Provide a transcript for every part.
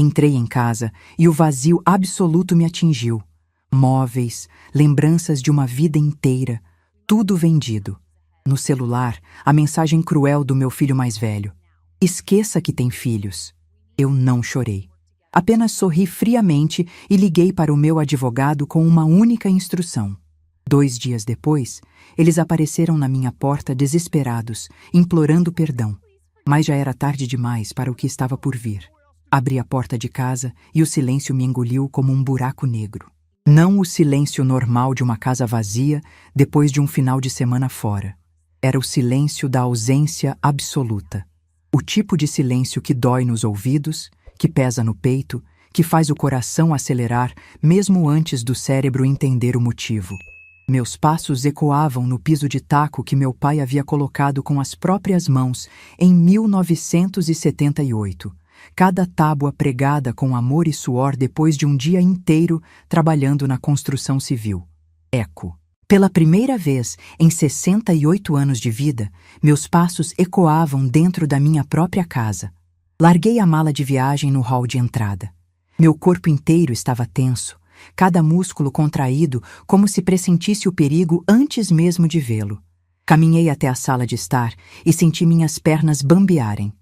Entrei em casa e o vazio absoluto me atingiu. Móveis, lembranças de uma vida inteira, tudo vendido. No celular, a mensagem cruel do meu filho mais velho: esqueça que tem filhos. Eu não chorei. Apenas sorri friamente e liguei para o meu advogado com uma única instrução. 2 dias depois, eles apareceram na minha porta desesperados, implorando perdão. Mas já era tarde demais para o que estava por vir. Abri a porta de casa e o silêncio me engoliu como um buraco negro. Não o silêncio normal de uma casa vazia depois de um final de semana fora. Era o silêncio da ausência absoluta. O tipo de silêncio que dói nos ouvidos, que pesa no peito, que faz o coração acelerar mesmo antes do cérebro entender o motivo. Meus passos ecoavam no piso de taco que meu pai havia colocado com as próprias mãos em 1978. Cada tábua pregada com amor e suor depois de um dia inteiro trabalhando na construção civil. Eco. Pela primeira vez em 68 anos de vida, meus passos ecoavam dentro da minha própria casa. Larguei a mala de viagem no hall de entrada. Meu corpo inteiro estava tenso, cada músculo contraído como se pressentisse o perigo antes mesmo de vê-lo. Caminhei até a sala de estar e senti minhas pernas bambearem.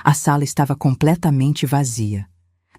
A sala estava completamente vazia.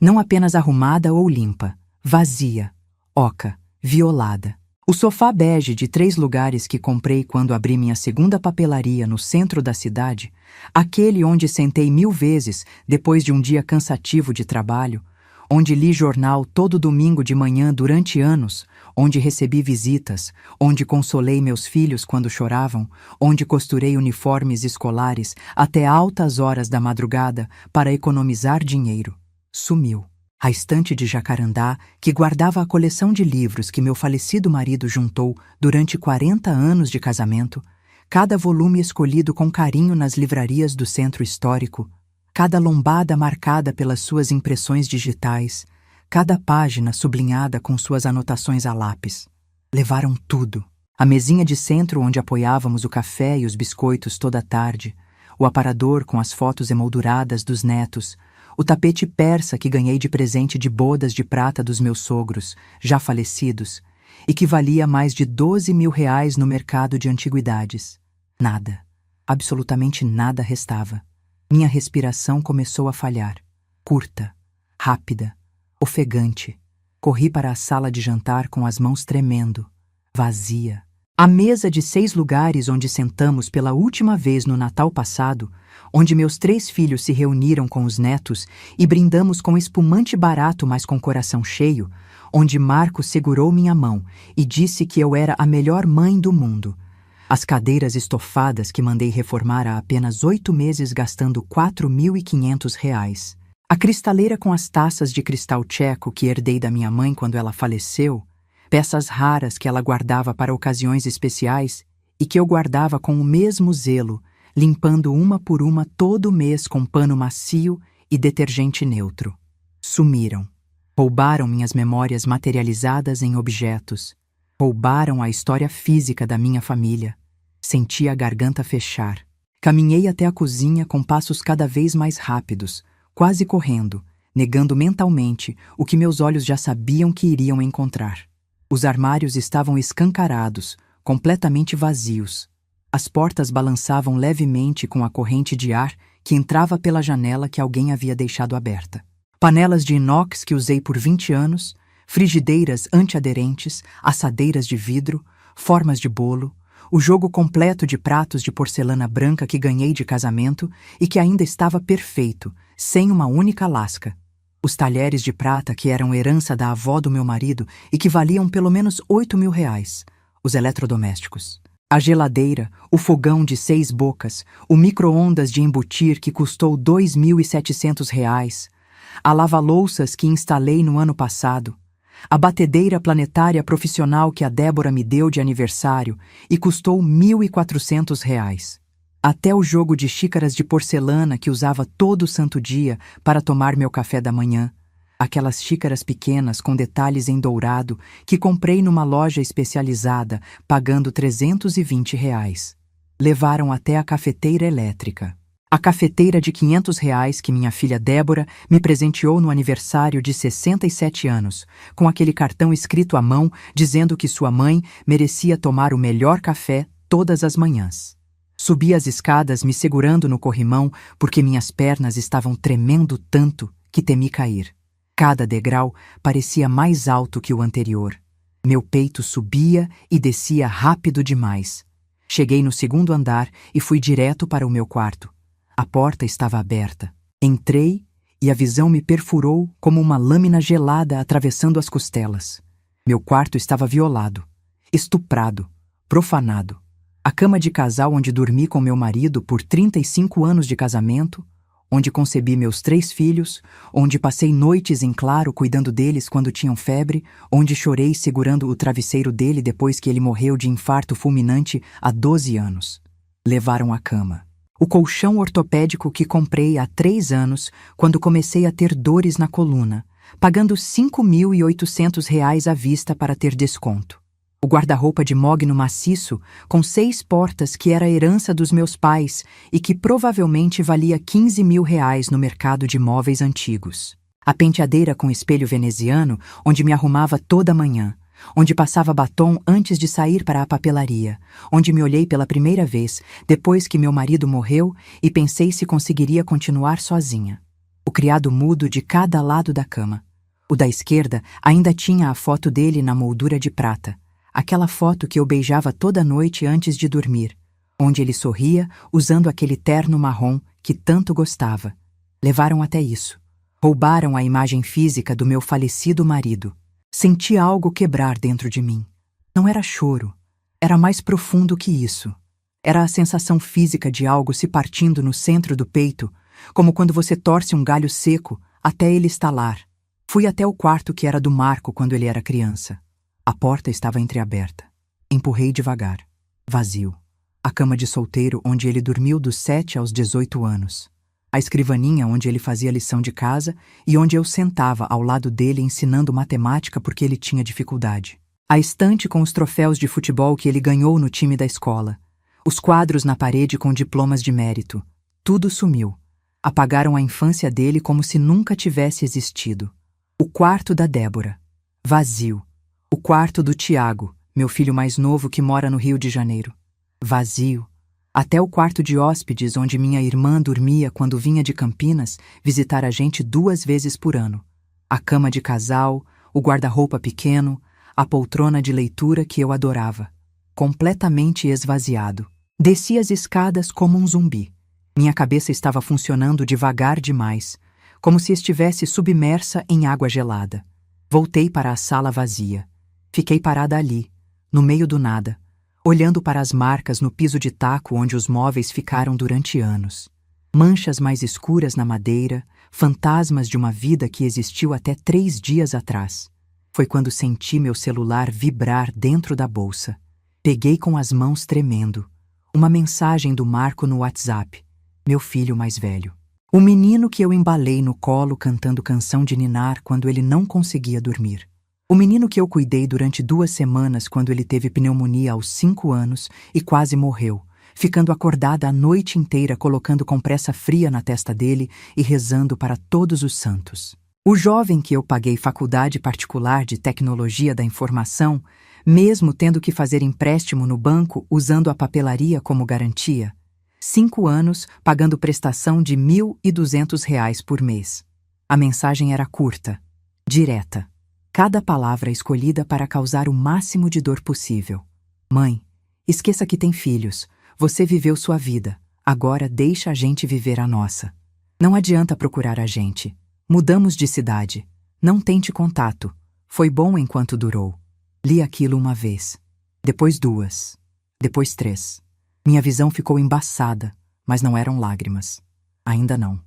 Não apenas arrumada ou limpa, vazia, oca, violada. O sofá bege de 3 lugares que comprei quando abri minha segunda papelaria no centro da cidade, aquele onde sentei 1000 vezes depois de um dia cansativo de trabalho, onde li jornal todo domingo de manhã durante anos, onde recebi visitas, onde consolei meus filhos quando choravam, onde costurei uniformes escolares até altas horas da madrugada para economizar dinheiro. Sumiu. A estante de jacarandá, que guardava a coleção de livros que meu falecido marido juntou durante 40 anos de casamento, cada volume escolhido com carinho nas livrarias do centro histórico, cada lombada marcada pelas suas impressões digitais, cada página sublinhada com suas anotações a lápis. Levaram tudo. A mesinha de centro onde apoiávamos o café e os biscoitos toda a tarde, o aparador com as fotos emolduradas dos netos, o tapete persa que ganhei de presente de bodas de prata dos meus sogros, já falecidos, e que valia mais de 12 mil reais no mercado de antiguidades. Nada, absolutamente nada restava. Minha respiração começou a falhar. Curta, rápida, ofegante. Corri para a sala de jantar com as mãos tremendo, vazia. A mesa de 6 lugares onde sentamos pela última vez no Natal passado, onde meus 3 filhos se reuniram com os netos e brindamos com espumante barato, mas com coração cheio, onde Marco segurou minha mão e disse que eu era a melhor mãe do mundo. As cadeiras estofadas que mandei reformar há apenas 8 meses gastando R$ 4.500. A cristaleira com as taças de cristal tcheco que herdei da minha mãe quando ela faleceu, peças raras que ela guardava para ocasiões especiais e que eu guardava com o mesmo zelo, limpando uma por uma todo mês com pano macio e detergente neutro. Sumiram. Roubaram minhas memórias materializadas em objetos. Roubaram a história física da minha família. Senti a garganta fechar. Caminhei até a cozinha com passos cada vez mais rápidos, quase correndo, negando mentalmente o que meus olhos já sabiam que iriam encontrar. Os armários estavam escancarados, completamente vazios. As portas balançavam levemente com a corrente de ar que entrava pela janela que alguém havia deixado aberta. Panelas de inox que usei por 20 anos, frigideiras antiaderentes, assadeiras de vidro, formas de bolo, o jogo completo de pratos de porcelana branca que ganhei de casamento e que ainda estava perfeito, sem uma única lasca. Os talheres de prata que eram herança da avó do meu marido e que valiam pelo menos R$ 8.000. Os eletrodomésticos. A geladeira, o fogão de 6 bocas, o micro-ondas de embutir que custou R$ 2.700, a lava-louças que instalei no ano passado, a batedeira planetária profissional que a Débora me deu de aniversário e custou R$ 1.400. Até o jogo de xícaras de porcelana que usava todo santo dia para tomar meu café da manhã, aquelas xícaras pequenas com detalhes em dourado que comprei numa loja especializada pagando R$ 320. Levaram até a cafeteira elétrica. A cafeteira de R$ 500 que minha filha Débora me presenteou no aniversário de 67 anos, com aquele cartão escrito à mão dizendo que sua mãe merecia tomar o melhor café todas as manhãs. Subi as escadas me segurando no corrimão porque minhas pernas estavam tremendo tanto que temi cair. Cada degrau parecia mais alto que o anterior. Meu peito subia e descia rápido demais. Cheguei no segundo andar e fui direto para o meu quarto. A porta estava aberta. Entrei e a visão me perfurou como uma lâmina gelada atravessando as costelas. Meu quarto estava violado, estuprado, profanado. A cama de casal onde dormi com meu marido por 35 anos de casamento, onde concebi meus 3 filhos, onde passei noites em claro cuidando deles quando tinham febre, onde chorei segurando o travesseiro dele depois que ele morreu de infarto fulminante há 12 anos. Levaram a cama. O colchão ortopédico que comprei há 3 anos, quando comecei a ter dores na coluna, pagando R$ 5.800 à vista para ter desconto. O guarda-roupa de mogno maciço, com 6 portas que era a herança dos meus pais e que provavelmente valia R$ 15.000 no mercado de móveis antigos. A penteadeira com espelho veneziano, onde me arrumava toda manhã, onde passava batom antes de sair para a papelaria, onde me olhei pela primeira vez depois que meu marido morreu e pensei se conseguiria continuar sozinha. O criado mudo de cada lado da cama. O da esquerda ainda tinha a foto dele na moldura de prata, aquela foto que eu beijava toda noite antes de dormir, onde ele sorria usando aquele terno marrom que tanto gostava. Levaram até isso. Roubaram a imagem física do meu falecido marido. Senti algo quebrar dentro de mim. Não era choro. Era mais profundo que isso. Era a sensação física de algo se partindo no centro do peito, como quando você torce um galho seco até ele estalar. Fui até o quarto que era do Marco quando ele era criança. A porta estava entreaberta. Empurrei devagar. Vazio. A cama de solteiro onde ele dormiu dos 7 aos 18 anos. A escrivaninha onde ele fazia lição de casa e onde eu sentava ao lado dele ensinando matemática porque ele tinha dificuldade. A estante com os troféus de futebol que ele ganhou no time da escola. Os quadros na parede com diplomas de mérito. Tudo sumiu. Apagaram a infância dele como se nunca tivesse existido. O quarto da Débora. Vazio. O quarto do Tiago, meu filho mais novo que mora no Rio de Janeiro. Vazio. Até o quarto de hóspedes onde minha irmã dormia quando vinha de Campinas visitar a gente 2 vezes por ano. A cama de casal, o guarda-roupa pequeno, a poltrona de leitura que eu adorava. Completamente esvaziado. Desci as escadas como um zumbi. Minha cabeça estava funcionando devagar demais, como se estivesse submersa em água gelada. Voltei para a sala vazia. Fiquei parada ali, no meio do nada, olhando para as marcas no piso de taco onde os móveis ficaram durante anos. Manchas mais escuras na madeira, fantasmas de uma vida que existiu até 3 dias atrás. Foi quando senti meu celular vibrar dentro da bolsa. Peguei com as mãos tremendo. Uma mensagem do Marco no WhatsApp, meu filho mais velho. O menino que eu embalei no colo cantando canção de ninar quando ele não conseguia dormir. O menino que eu cuidei durante 2 semanas quando ele teve pneumonia aos 5 anos e quase morreu, ficando acordada a noite inteira colocando compressa fria na testa dele e rezando para todos os santos. O jovem que eu paguei faculdade particular de tecnologia da informação, mesmo tendo que fazer empréstimo no banco usando a papelaria como garantia. 5 anos pagando prestação de R$ 1.200 por mês. A mensagem era curta, direta. Cada palavra escolhida para causar o máximo de dor possível. Mãe, esqueça que tem filhos. Você viveu sua vida. Agora deixa a gente viver a nossa. Não adianta procurar a gente. Mudamos de cidade. Não tente contato. Foi bom enquanto durou. Li aquilo uma vez. Depois 2. Depois 3. Minha visão ficou embaçada, mas não eram lágrimas. Ainda não.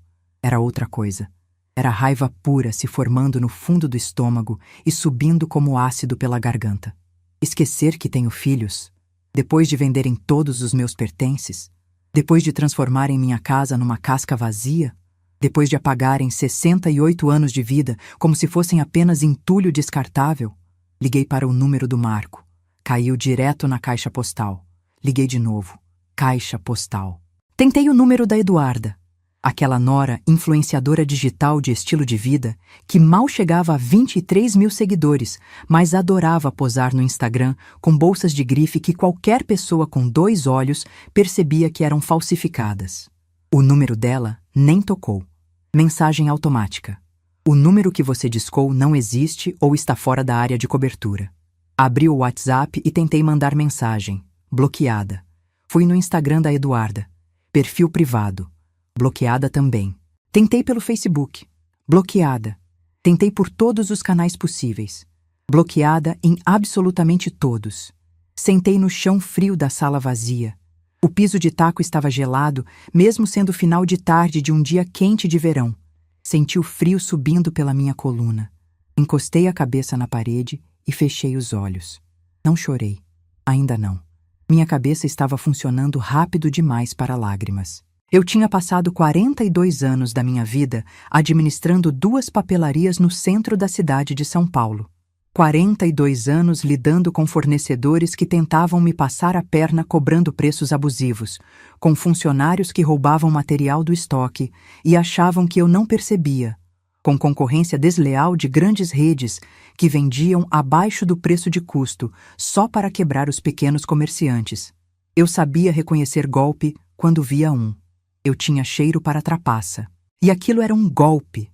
Era outra coisa. Era raiva pura se formando no fundo do estômago e subindo como ácido pela garganta. Esquecer que tenho filhos, depois de venderem todos os meus pertences, depois de transformarem minha casa numa casca vazia, depois de apagarem 68 anos de vida como se fossem apenas entulho descartável. Liguei para o número do Marco. Caiu direto na caixa postal. Liguei de novo. Caixa postal. Tentei o número da Eduarda. Aquela nora influenciadora digital de estilo de vida que mal chegava a 23 mil seguidores, mas adorava posar no Instagram com bolsas de grife que qualquer pessoa com 2 olhos percebia que eram falsificadas. O número dela nem tocou. Mensagem automática. O número que você discou não existe ou está fora da área de cobertura. Abri o WhatsApp e tentei mandar mensagem. Bloqueada. Fui no Instagram da Eduarda. Perfil privado. Bloqueada também. Tentei pelo Facebook. Bloqueada. Tentei por todos os canais possíveis. Bloqueada em absolutamente todos. Sentei no chão frio da sala vazia. O piso de taco estava gelado, mesmo sendo final de tarde de um dia quente de verão. Senti o frio subindo pela minha coluna. Encostei a cabeça na parede e fechei os olhos. Não chorei. Ainda não. Minha cabeça estava funcionando rápido demais para lágrimas. Eu tinha passado 42 anos da minha vida administrando 2 papelarias no centro da cidade de São Paulo. 42 anos lidando com fornecedores que tentavam me passar a perna cobrando preços abusivos, com funcionários que roubavam material do estoque e achavam que eu não percebia, com concorrência desleal de grandes redes que vendiam abaixo do preço de custo só para quebrar os pequenos comerciantes. Eu sabia reconhecer golpe quando via um. Eu tinha cheiro para trapaça. E aquilo era um golpe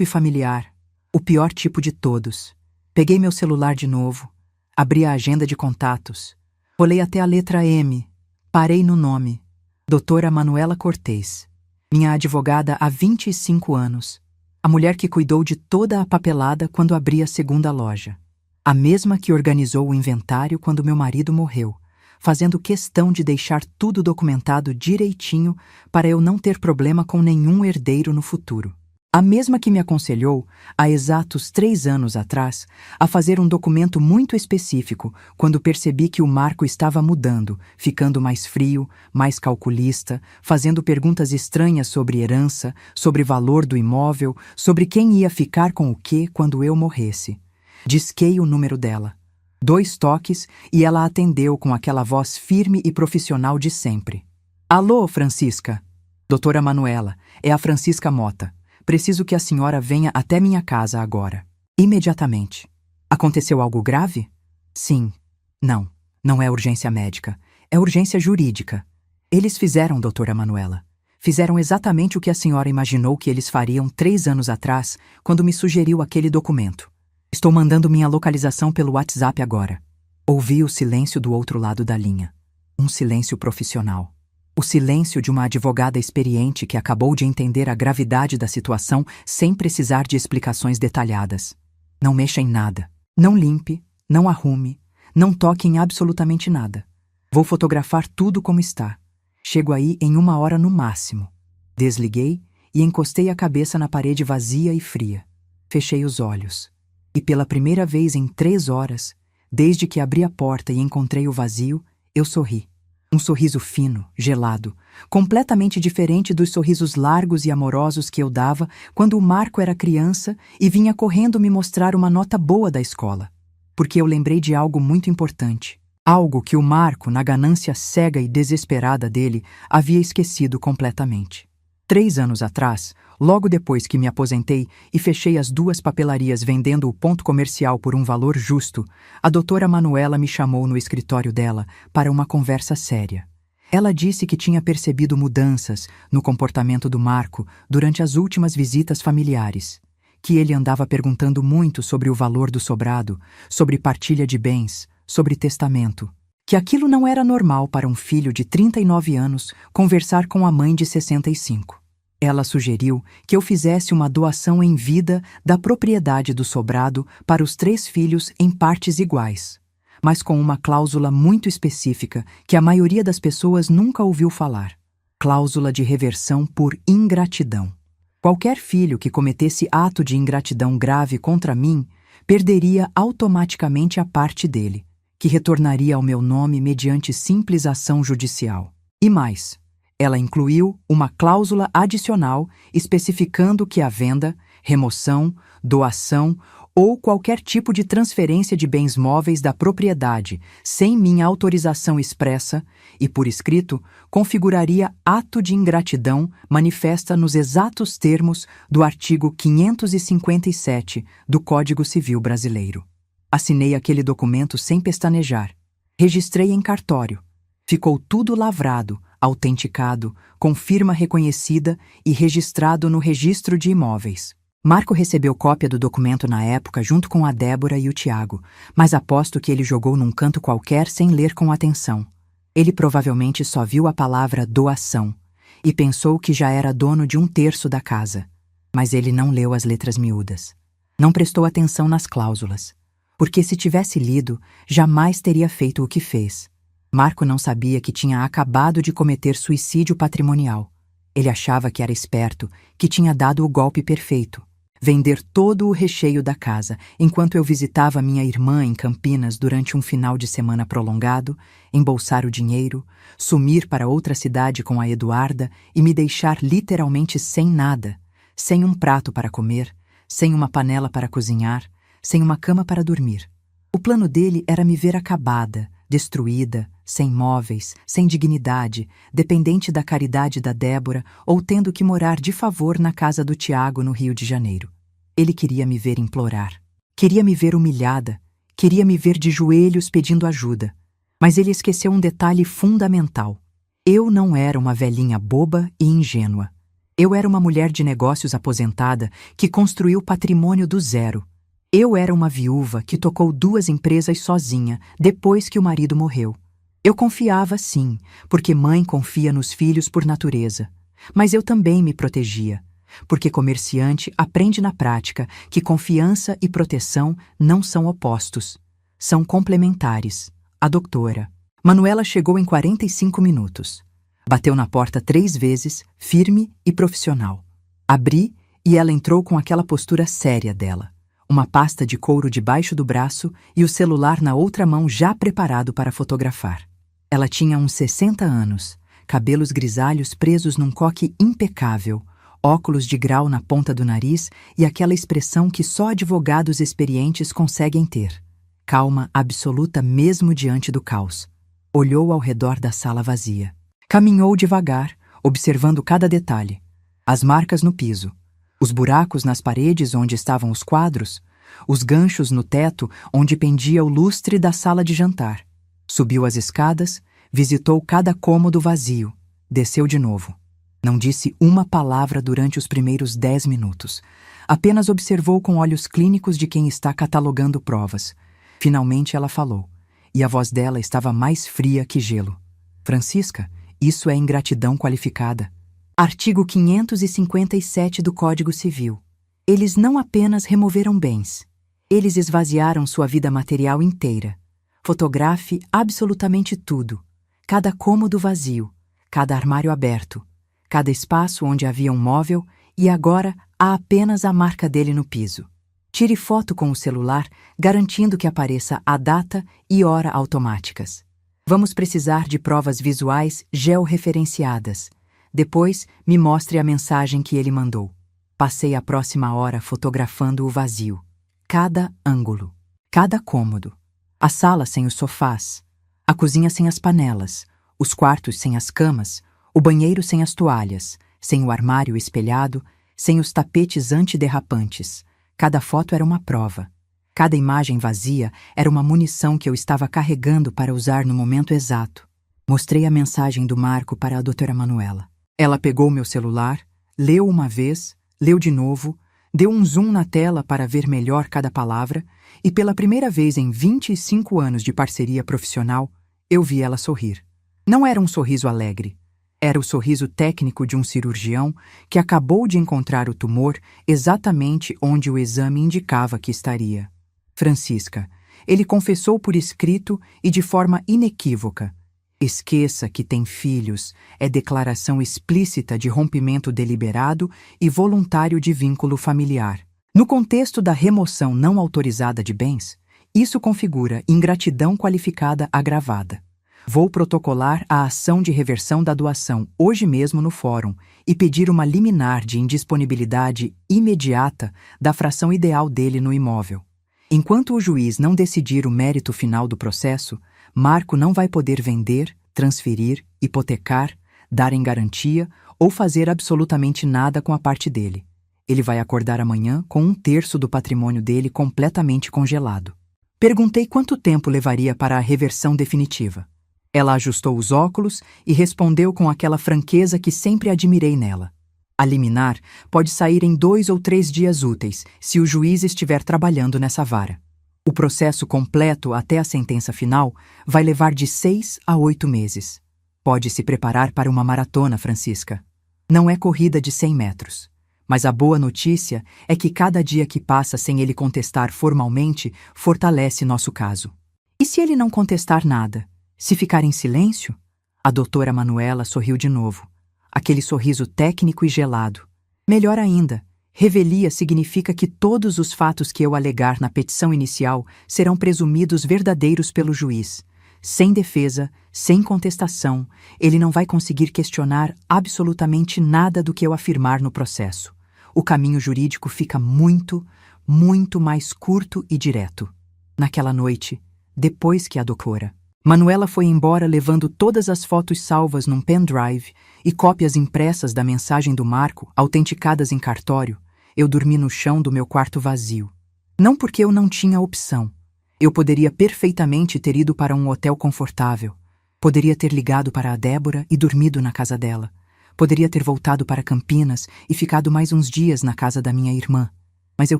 familiar, o pior tipo de todos. Peguei meu celular de novo, abri a agenda de contatos, rolei até a letra M, parei no nome, Doutora Manuela Cortez, minha advogada há 25 anos, a mulher que cuidou de toda a papelada quando abri a segunda loja, a mesma que organizou o inventário quando meu marido morreu, fazendo questão de deixar tudo documentado direitinho para eu não ter problema com nenhum herdeiro no futuro. A mesma que me aconselhou, há exatos 3 anos atrás, a fazer um documento muito específico quando percebi que o Marco estava mudando, ficando mais frio, mais calculista, fazendo perguntas estranhas sobre herança, sobre valor do imóvel, sobre quem ia ficar com o quê quando eu morresse. Disquei o número dela. 2 toques e ela atendeu com aquela voz firme e profissional de sempre. Alô, Francisca? Doutora Manuela, é a Francisca Mota. Preciso que a senhora venha até minha casa agora. Imediatamente. Aconteceu algo grave? Sim. Não. Não é urgência médica. É urgência jurídica. Eles fizeram, doutora Manuela. Fizeram exatamente o que a senhora imaginou que eles fariam 3 anos atrás, quando me sugeriu aquele documento. Estou mandando minha localização pelo WhatsApp agora. Ouvi o silêncio do outro lado da linha. Um silêncio profissional. O silêncio de uma advogada experiente que acabou de entender a gravidade da situação sem precisar de explicações detalhadas. Não mexa em nada. Não limpe, não arrume, não toque em absolutamente nada. Vou fotografar tudo como está. Chego aí em 1 hora no máximo. Desliguei e encostei a cabeça na parede vazia e fria. Fechei os olhos. E pela primeira vez em 3 horas, desde que abri a porta e encontrei o vazio, eu sorri. Um sorriso fino, gelado, completamente diferente dos sorrisos largos e amorosos que eu dava quando o Marco era criança e vinha correndo me mostrar uma nota boa da escola. Porque eu lembrei de algo muito importante. Algo que o Marco, na ganância cega e desesperada dele, havia esquecido completamente. 3 anos atrás, logo depois que me aposentei e fechei as 2 papelarias vendendo o ponto comercial por um valor justo, a doutora Manuela me chamou no escritório dela para uma conversa séria. Ela disse que tinha percebido mudanças no comportamento do Marco durante as últimas visitas familiares, que ele andava perguntando muito sobre o valor do sobrado, sobre partilha de bens, sobre testamento, que aquilo não era normal para um filho de 39 anos conversar com a mãe de 65. Ela sugeriu que eu fizesse uma doação em vida da propriedade do sobrado para os 3 filhos em partes iguais, mas com uma cláusula muito específica que a maioria das pessoas nunca ouviu falar. Cláusula de reversão por ingratidão. Qualquer filho que cometesse ato de ingratidão grave contra mim perderia automaticamente a parte dele, que retornaria ao meu nome mediante simples ação judicial. E mais, ela incluiu uma cláusula adicional especificando que a venda, remoção, doação ou qualquer tipo de transferência de bens móveis da propriedade sem minha autorização expressa e por escrito configuraria ato de ingratidão manifesta nos exatos termos do artigo 557 do Código Civil Brasileiro. Assinei aquele documento sem pestanejar. Registrei em cartório. Ficou tudo lavrado, autenticado, com firma reconhecida e registrado no Registro de Imóveis. Marco recebeu cópia do documento na época junto com a Débora e o Tiago, mas aposto que ele jogou num canto qualquer sem ler com atenção. Ele provavelmente só viu a palavra doação e pensou que já era dono de 1/3 da casa. Mas ele não leu as letras miúdas. Não prestou atenção nas cláusulas, porque se tivesse lido, jamais teria feito o que fez. Marco não sabia que tinha acabado de cometer suicídio patrimonial. Ele achava que era esperto, que tinha dado o golpe perfeito. Vender todo o recheio da casa, enquanto eu visitava minha irmã em Campinas durante um final de semana prolongado, embolsar o dinheiro, sumir para outra cidade com a Eduarda e me deixar literalmente sem nada, sem um prato para comer, sem uma panela para cozinhar, sem uma cama para dormir. O plano dele era me ver acabada, destruída, sem móveis, sem dignidade, dependente da caridade da Débora ou tendo que morar de favor na casa do Tiago no Rio de Janeiro. Ele queria me ver implorar. Queria me ver humilhada. Queria me ver de joelhos pedindo ajuda. Mas ele esqueceu um detalhe fundamental. Eu não era uma velhinha boba e ingênua. Eu era uma mulher de negócios aposentada que construiu patrimônio do zero. Eu era uma viúva que tocou 2 empresas sozinha depois que o marido morreu. Eu confiava, sim, porque mãe confia nos filhos por natureza. Mas eu também me protegia, porque comerciante aprende na prática que confiança e proteção não são opostos. São complementares. A doutora. Manuela chegou em 45 minutos. Bateu na porta 3 vezes, firme e profissional. Abri e ela entrou com aquela postura séria dela. Uma pasta de couro debaixo do braço e o celular na outra mão já preparado para fotografar. Ela tinha uns 60 anos, cabelos grisalhos presos num coque impecável, óculos de grau na ponta do nariz e aquela expressão que só advogados experientes conseguem ter. Calma absoluta mesmo diante do caos. Olhou ao redor da sala vazia. Caminhou devagar, observando cada detalhe. As marcas no piso. Os buracos nas paredes onde estavam os quadros, os ganchos no teto onde pendia o lustre da sala de jantar. Subiu as escadas, visitou cada cômodo vazio, desceu de novo. Não disse uma palavra durante os primeiros 10 minutos. Apenas observou com olhos clínicos de quem está catalogando provas. Finalmente ela falou, e a voz dela estava mais fria que gelo. Francisca, isso é ingratidão qualificada. Artigo 557 do Código Civil. Eles não apenas removeram bens. Eles esvaziaram sua vida material inteira. Fotografe absolutamente tudo. Cada cômodo vazio, cada armário aberto, cada espaço onde havia um móvel e agora há apenas a marca dele no piso. Tire foto com o celular, garantindo que apareça a data e hora automáticas. Vamos precisar de provas visuais georreferenciadas. Depois, me mostre a mensagem que ele mandou. Passei a próxima hora fotografando o vazio. Cada ângulo, cada cômodo. A sala sem os sofás, a cozinha sem as panelas, os quartos sem as camas, o banheiro sem as toalhas, sem o armário espelhado, sem os tapetes antiderrapantes. Cada foto era uma prova. Cada imagem vazia era uma munição que eu estava carregando para usar no momento exato. Mostrei a mensagem do Marco para a doutora Manuela. Ela pegou meu celular, leu uma vez, leu de novo, deu um zoom na tela para ver melhor cada palavra e pela primeira vez em 25 anos de parceria profissional, eu vi ela sorrir. Não era um sorriso alegre. Era o sorriso técnico de um cirurgião que acabou de encontrar o tumor exatamente onde o exame indicava que estaria. Francisca, ele confessou por escrito e de forma inequívoca. Esqueça que tem filhos é declaração explícita de rompimento deliberado e voluntário de vínculo familiar. No contexto da remoção não autorizada de bens, isso configura ingratidão qualificada agravada. Vou protocolar a ação de reversão da doação hoje mesmo no fórum e pedir uma liminar de indisponibilidade imediata da fração ideal dele no imóvel. Enquanto o juiz não decidir o mérito final do processo, Marco não vai poder vender, transferir, hipotecar, dar em garantia ou fazer absolutamente nada com a parte dele. Ele vai acordar amanhã com 1/3 do patrimônio dele completamente congelado. Perguntei quanto tempo levaria para a reversão definitiva. Ela ajustou os óculos e respondeu com aquela franqueza que sempre admirei nela. A liminar pode sair em 2 ou 3 dias úteis, se o juiz estiver trabalhando nessa vara. O processo completo até a sentença final vai levar de 6 a 8 meses. Pode se preparar para uma maratona, Francisca. Não é corrida de 100 metros. Mas a boa notícia é que cada dia que passa sem ele contestar formalmente fortalece nosso caso. E se ele não contestar nada? Se ficar em silêncio? A doutora Manuela sorriu de novo. Aquele sorriso técnico e gelado. Melhor ainda, revelia significa que todos os fatos que eu alegar na petição inicial serão presumidos verdadeiros pelo juiz. Sem defesa, sem contestação, ele não vai conseguir questionar absolutamente nada do que eu afirmar no processo. O caminho jurídico fica muito, muito mais curto e direto. Naquela noite, depois que a doutora Manuela foi embora levando todas as fotos salvas num pendrive e cópias impressas da mensagem do Marco, autenticadas em cartório, eu dormi no chão do meu quarto vazio. Não porque eu não tinha opção. Eu poderia perfeitamente ter ido para um hotel confortável. Poderia ter ligado para a Débora e dormido na casa dela. Poderia ter voltado para Campinas e ficado mais uns dias na casa da minha irmã. Mas eu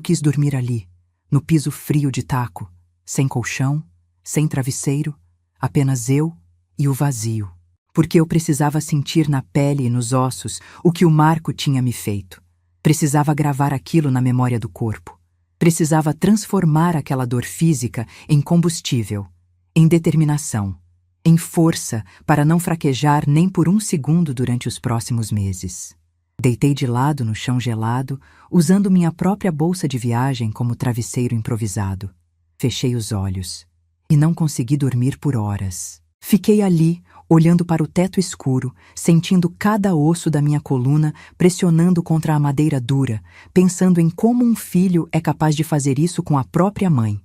quis dormir ali, no piso frio de taco, sem colchão, sem travesseiro, apenas eu e o vazio. Porque eu precisava sentir na pele e nos ossos o que o Marco tinha me feito. Precisava gravar aquilo na memória do corpo. Precisava transformar aquela dor física em combustível, em determinação, em força para não fraquejar nem por 1 segundo durante os próximos meses. Deitei de lado no chão gelado, usando minha própria bolsa de viagem como travesseiro improvisado. Fechei os olhos e não consegui dormir por horas. Fiquei ali, olhando para o teto escuro, sentindo cada osso da minha coluna pressionando contra a madeira dura, pensando em como um filho é capaz de fazer isso com a própria mãe.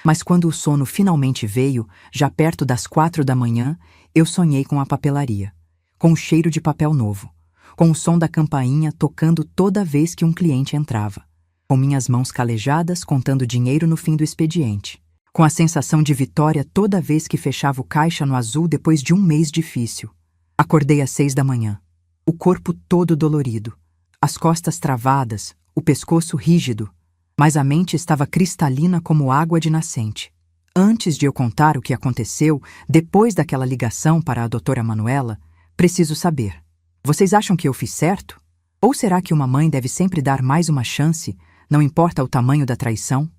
Mas quando o sono finalmente veio, já perto das 4 da manhã, eu sonhei com a papelaria, com o cheiro de papel novo, com o som da campainha tocando toda vez que um cliente entrava, com minhas mãos calejadas contando dinheiro no fim do expediente, com a sensação de vitória toda vez que fechava o caixa no azul depois de um mês difícil. Acordei às 6 da manhã, o corpo todo dolorido, as costas travadas, o pescoço rígido, mas a mente estava cristalina como água de nascente. Antes de eu contar o que aconteceu depois daquela ligação para a doutora Manuela, preciso saber. Vocês acham que eu fiz certo? Ou será que uma mãe deve sempre dar mais uma chance, não importa o tamanho da traição?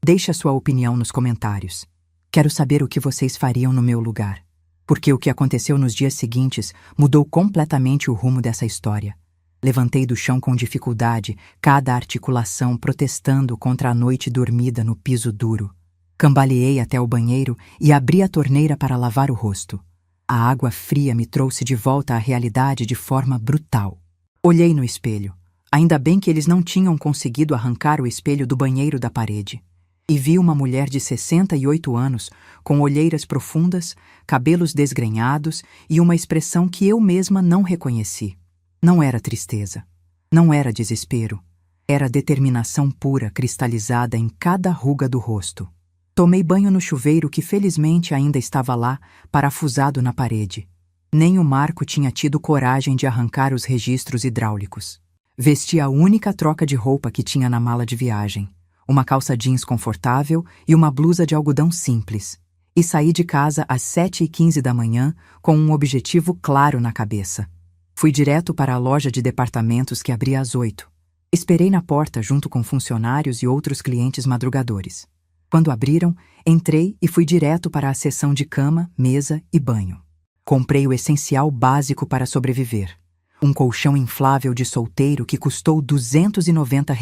Deixe a sua opinião nos comentários. Quero saber o que vocês fariam no meu lugar. Porque o que aconteceu nos dias seguintes mudou completamente o rumo dessa história. Levantei do chão com dificuldade, cada articulação protestando contra a noite dormida no piso duro. Cambaleei até o banheiro e abri a torneira para lavar o rosto. A água fria me trouxe de volta à realidade de forma brutal. Olhei no espelho. Ainda bem que eles não tinham conseguido arrancar o espelho do banheiro da parede. E vi uma mulher de 68 anos, com olheiras profundas, cabelos desgrenhados e uma expressão que eu mesma não reconheci. Não era tristeza, não era desespero, era determinação pura cristalizada em cada ruga do rosto. Tomei banho no chuveiro que felizmente ainda estava lá, parafusado na parede. Nem o Marco tinha tido coragem de arrancar os registros hidráulicos. Vesti a única troca de roupa que tinha na mala de viagem, uma calça jeans confortável e uma blusa de algodão simples, e saí de casa às 7h15 da manhã com um objetivo claro na cabeça. Fui direto para a loja de departamentos que abria às 8. Esperei na porta junto com funcionários e outros clientes madrugadores. Quando abriram, entrei e fui direto para a seção de cama, mesa e banho. Comprei o essencial básico para sobreviver. Um colchão inflável de solteiro que custou R$ 290,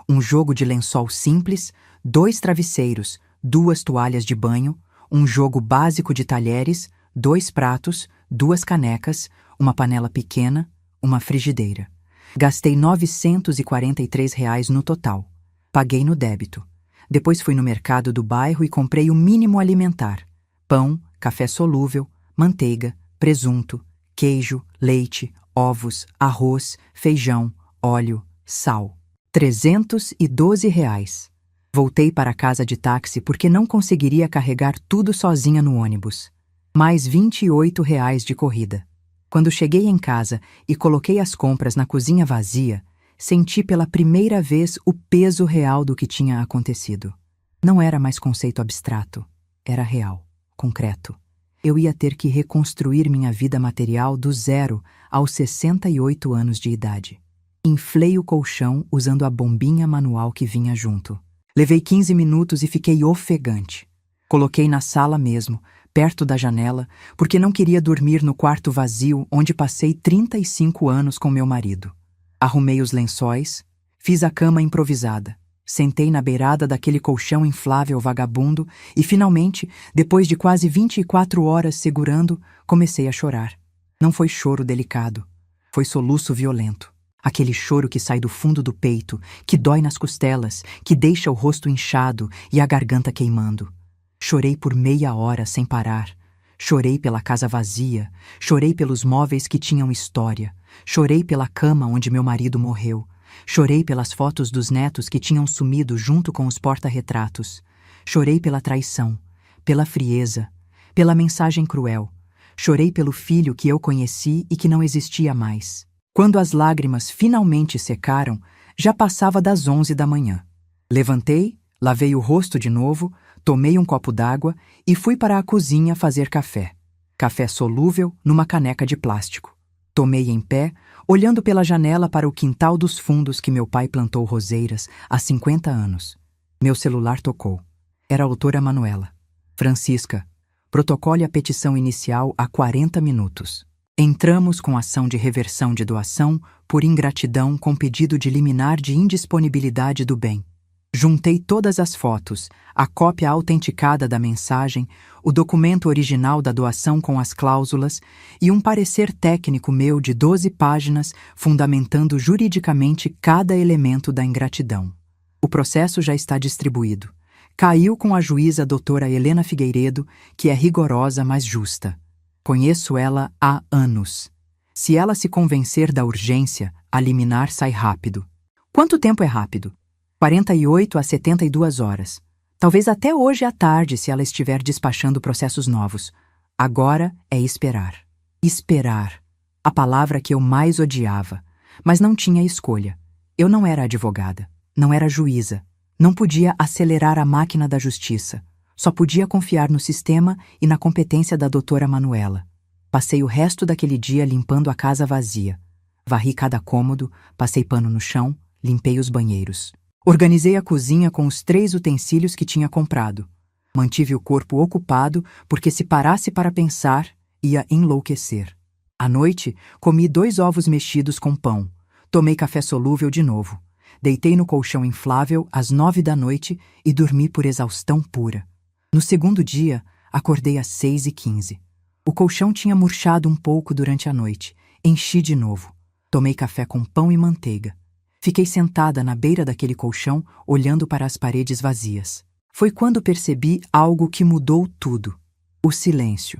um jogo de lençol simples, 2 travesseiros, 2 toalhas de banho, um jogo básico de talheres, 2 pratos, 2 canecas, uma panela pequena, uma frigideira. Gastei R$ 943 no total. Paguei no débito. Depois fui no mercado do bairro e comprei o mínimo alimentar: pão, café solúvel, manteiga, presunto, queijo, leite, ovos, arroz, feijão, óleo, sal. R$ 312. Voltei para casa de táxi porque não conseguiria carregar tudo sozinha no ônibus. Mais R$ 28 de corrida. Quando cheguei em casa e coloquei as compras na cozinha vazia, senti pela primeira vez o peso real do que tinha acontecido. Não era mais conceito abstrato, era real, concreto. Eu ia ter que reconstruir minha vida material do zero aos 68 anos de idade. Inflei o colchão usando a bombinha manual que vinha junto. Levei 15 minutos e fiquei ofegante. Coloquei na sala mesmo, perto da janela, porque não queria dormir no quarto vazio onde passei 35 anos com meu marido. Arrumei os lençóis, fiz a cama improvisada, sentei na beirada daquele colchão inflável vagabundo e, finalmente, depois de quase 24 horas segurando, comecei a chorar. Não foi choro delicado, foi soluço violento. Aquele choro que sai do fundo do peito, que dói nas costelas, que deixa o rosto inchado e a garganta queimando. Chorei por meia hora sem parar. Chorei pela casa vazia, chorei pelos móveis que tinham história, chorei pela cama onde meu marido morreu, chorei pelas fotos dos netos que tinham sumido junto com os porta-retratos, chorei pela traição, pela frieza, pela mensagem cruel, chorei pelo filho que eu conheci e que não existia mais. Quando as lágrimas finalmente secaram, já passava das 11 da manhã. Levantei, lavei o rosto de novo, tomei um copo d'água e fui para a cozinha fazer café. Café solúvel numa caneca de plástico. Tomei em pé, olhando pela janela para o quintal dos fundos que meu pai plantou roseiras há 50 anos. Meu celular tocou. Era a doutora Manuela. Francisca, protocole a petição inicial há 40 minutos. Entramos com ação de reversão de doação por ingratidão com pedido de liminar de indisponibilidade do bem. Juntei todas as fotos, a cópia autenticada da mensagem, o documento original da doação com as cláusulas e um parecer técnico meu de 12 páginas fundamentando juridicamente cada elemento da ingratidão. O processo já está distribuído. Caiu com a juíza doutora Helena Figueiredo, que é rigorosa, mas justa. Conheço ela há anos. Se ela se convencer da urgência, a liminar sai rápido. Quanto tempo é rápido? 48 a 72 horas. Talvez até hoje à tarde, se ela estiver despachando processos novos. Agora é esperar. Esperar. A palavra que eu mais odiava. Mas não tinha escolha. Eu não era advogada. Não era juíza. Não podia acelerar a máquina da justiça. Só podia confiar no sistema e na competência da doutora Manuela. Passei o resto daquele dia limpando a casa vazia. Varri cada cômodo, passei pano no chão, limpei os banheiros. Organizei a cozinha com os 3 utensílios que tinha comprado. Mantive o corpo ocupado porque se parasse para pensar, ia enlouquecer. À noite, comi 2 ovos mexidos com pão. Tomei café solúvel de novo. Deitei no colchão inflável às 9 da noite e dormi por exaustão pura. No segundo dia, acordei às 6h15. O colchão tinha murchado um pouco durante a noite. Enchi de novo. Tomei café com pão e manteiga. Fiquei sentada na beira daquele colchão, olhando para as paredes vazias. Foi quando percebi algo que mudou tudo. O silêncio.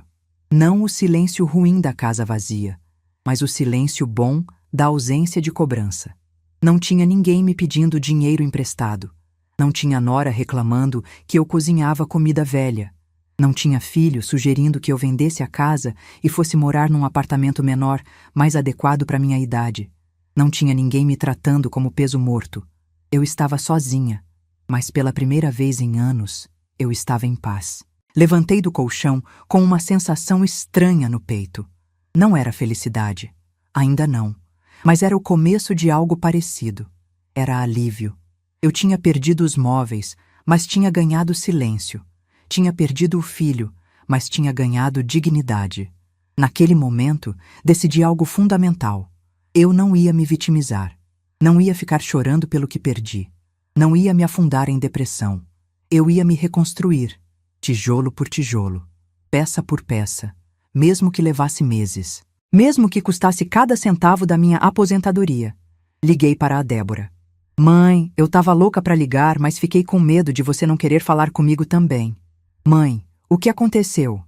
Não o silêncio ruim da casa vazia, mas o silêncio bom da ausência de cobrança. Não tinha ninguém me pedindo dinheiro emprestado. Não tinha nora reclamando que eu cozinhava comida velha. Não tinha filho sugerindo que eu vendesse a casa e fosse morar num apartamento menor, mais adequado para minha idade. Não tinha ninguém me tratando como peso morto. Eu estava sozinha, mas pela primeira vez em anos, eu estava em paz. Levantei do colchão com uma sensação estranha no peito. Não era felicidade, ainda não, mas era o começo de algo parecido. Era alívio. Eu tinha perdido os móveis, mas tinha ganhado silêncio. Tinha perdido o filho, mas tinha ganhado dignidade. Naquele momento, decidi algo fundamental. Eu não ia me vitimizar. Não ia ficar chorando pelo que perdi. Não ia me afundar em depressão. Eu ia me reconstruir, tijolo por tijolo, peça por peça, mesmo que levasse meses. Mesmo que custasse cada centavo da minha aposentadoria. Liguei para a Débora. Mãe, eu tava louca para ligar, mas fiquei com medo de você não querer falar comigo também. Mãe, o que aconteceu?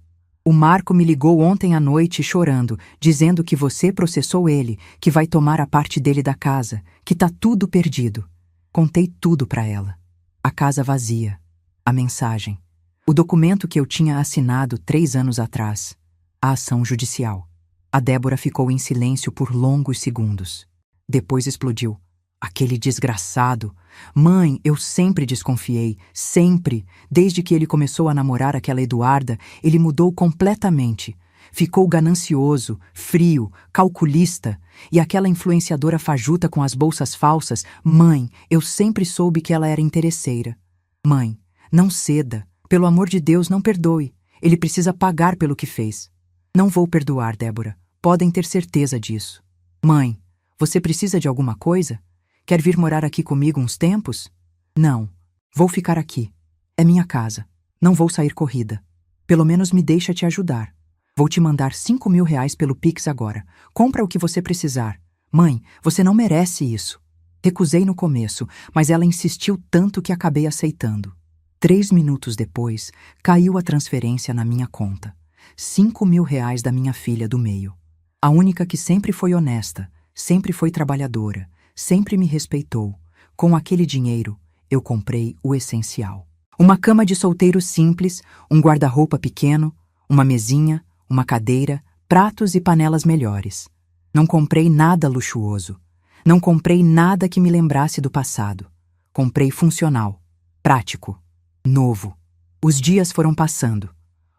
O Marco me ligou ontem à noite chorando, dizendo que você processou ele, que vai tomar a parte dele da casa, que tá tudo perdido. Contei tudo para ela. A casa vazia. A mensagem. O documento que eu tinha assinado 3 anos atrás. A ação judicial. A Débora ficou em silêncio por longos segundos. Depois explodiu. Aquele desgraçado. Mãe, eu sempre desconfiei, sempre. Desde que ele começou a namorar aquela Eduarda, ele mudou completamente. Ficou ganancioso, frio, calculista. E aquela influenciadora fajuta com as bolsas falsas, mãe, eu sempre soube que ela era interesseira. Mãe, não ceda. Pelo amor de Deus, não perdoe. Ele precisa pagar pelo que fez. Não vou perdoar, Débora. Podem ter certeza disso. Mãe, você precisa de alguma coisa? Quer vir morar aqui comigo uns tempos? Não. Vou ficar aqui. É minha casa. Não vou sair corrida. Pelo menos me deixa te ajudar. Vou te mandar 5.000 reais pelo Pix agora. Compra o que você precisar. Mãe, você não merece isso. Recusei no começo, mas ela insistiu tanto que acabei aceitando. 3 minutos depois, caiu a transferência na minha conta. 5.000 reais da minha filha do meio. A única que sempre foi honesta, sempre foi trabalhadora, sempre me respeitou. Com aquele dinheiro, eu comprei o essencial. Uma cama de solteiro simples, um guarda-roupa pequeno, uma mesinha, uma cadeira, pratos e panelas melhores. Não comprei nada luxuoso. Não comprei nada que me lembrasse do passado. Comprei funcional, prático, novo. Os dias foram passando,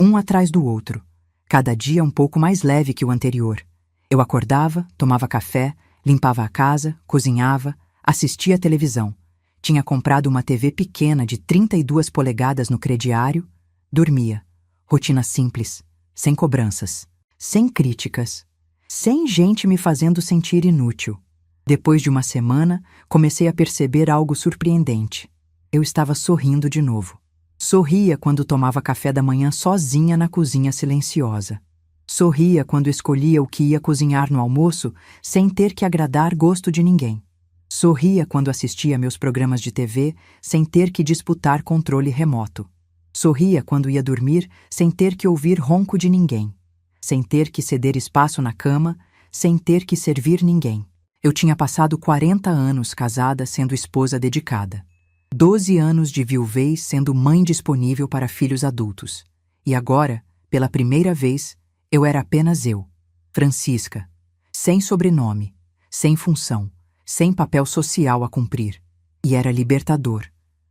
um atrás do outro. Cada dia um pouco mais leve que o anterior. Eu acordava, tomava café, limpava a casa, cozinhava, assistia à televisão. Tinha comprado uma TV pequena de 32 polegadas no crediário, dormia. Rotina simples, sem cobranças, sem críticas, sem gente me fazendo sentir inútil. Depois de uma semana, comecei a perceber algo surpreendente. Eu estava sorrindo de novo. Sorria quando tomava café da manhã sozinha na cozinha silenciosa. Sorria quando escolhia o que ia cozinhar no almoço sem ter que agradar gosto de ninguém. Sorria quando assistia meus programas de TV sem ter que disputar controle remoto. Sorria quando ia dormir sem ter que ouvir ronco de ninguém. Sem ter que ceder espaço na cama, sem ter que servir ninguém. Eu tinha passado 40 anos casada sendo esposa dedicada. 12 anos de viuvez sendo mãe disponível para filhos adultos. E agora, pela primeira vez, eu era apenas eu, Francisca, sem sobrenome, sem função, sem papel social a cumprir. E era libertador.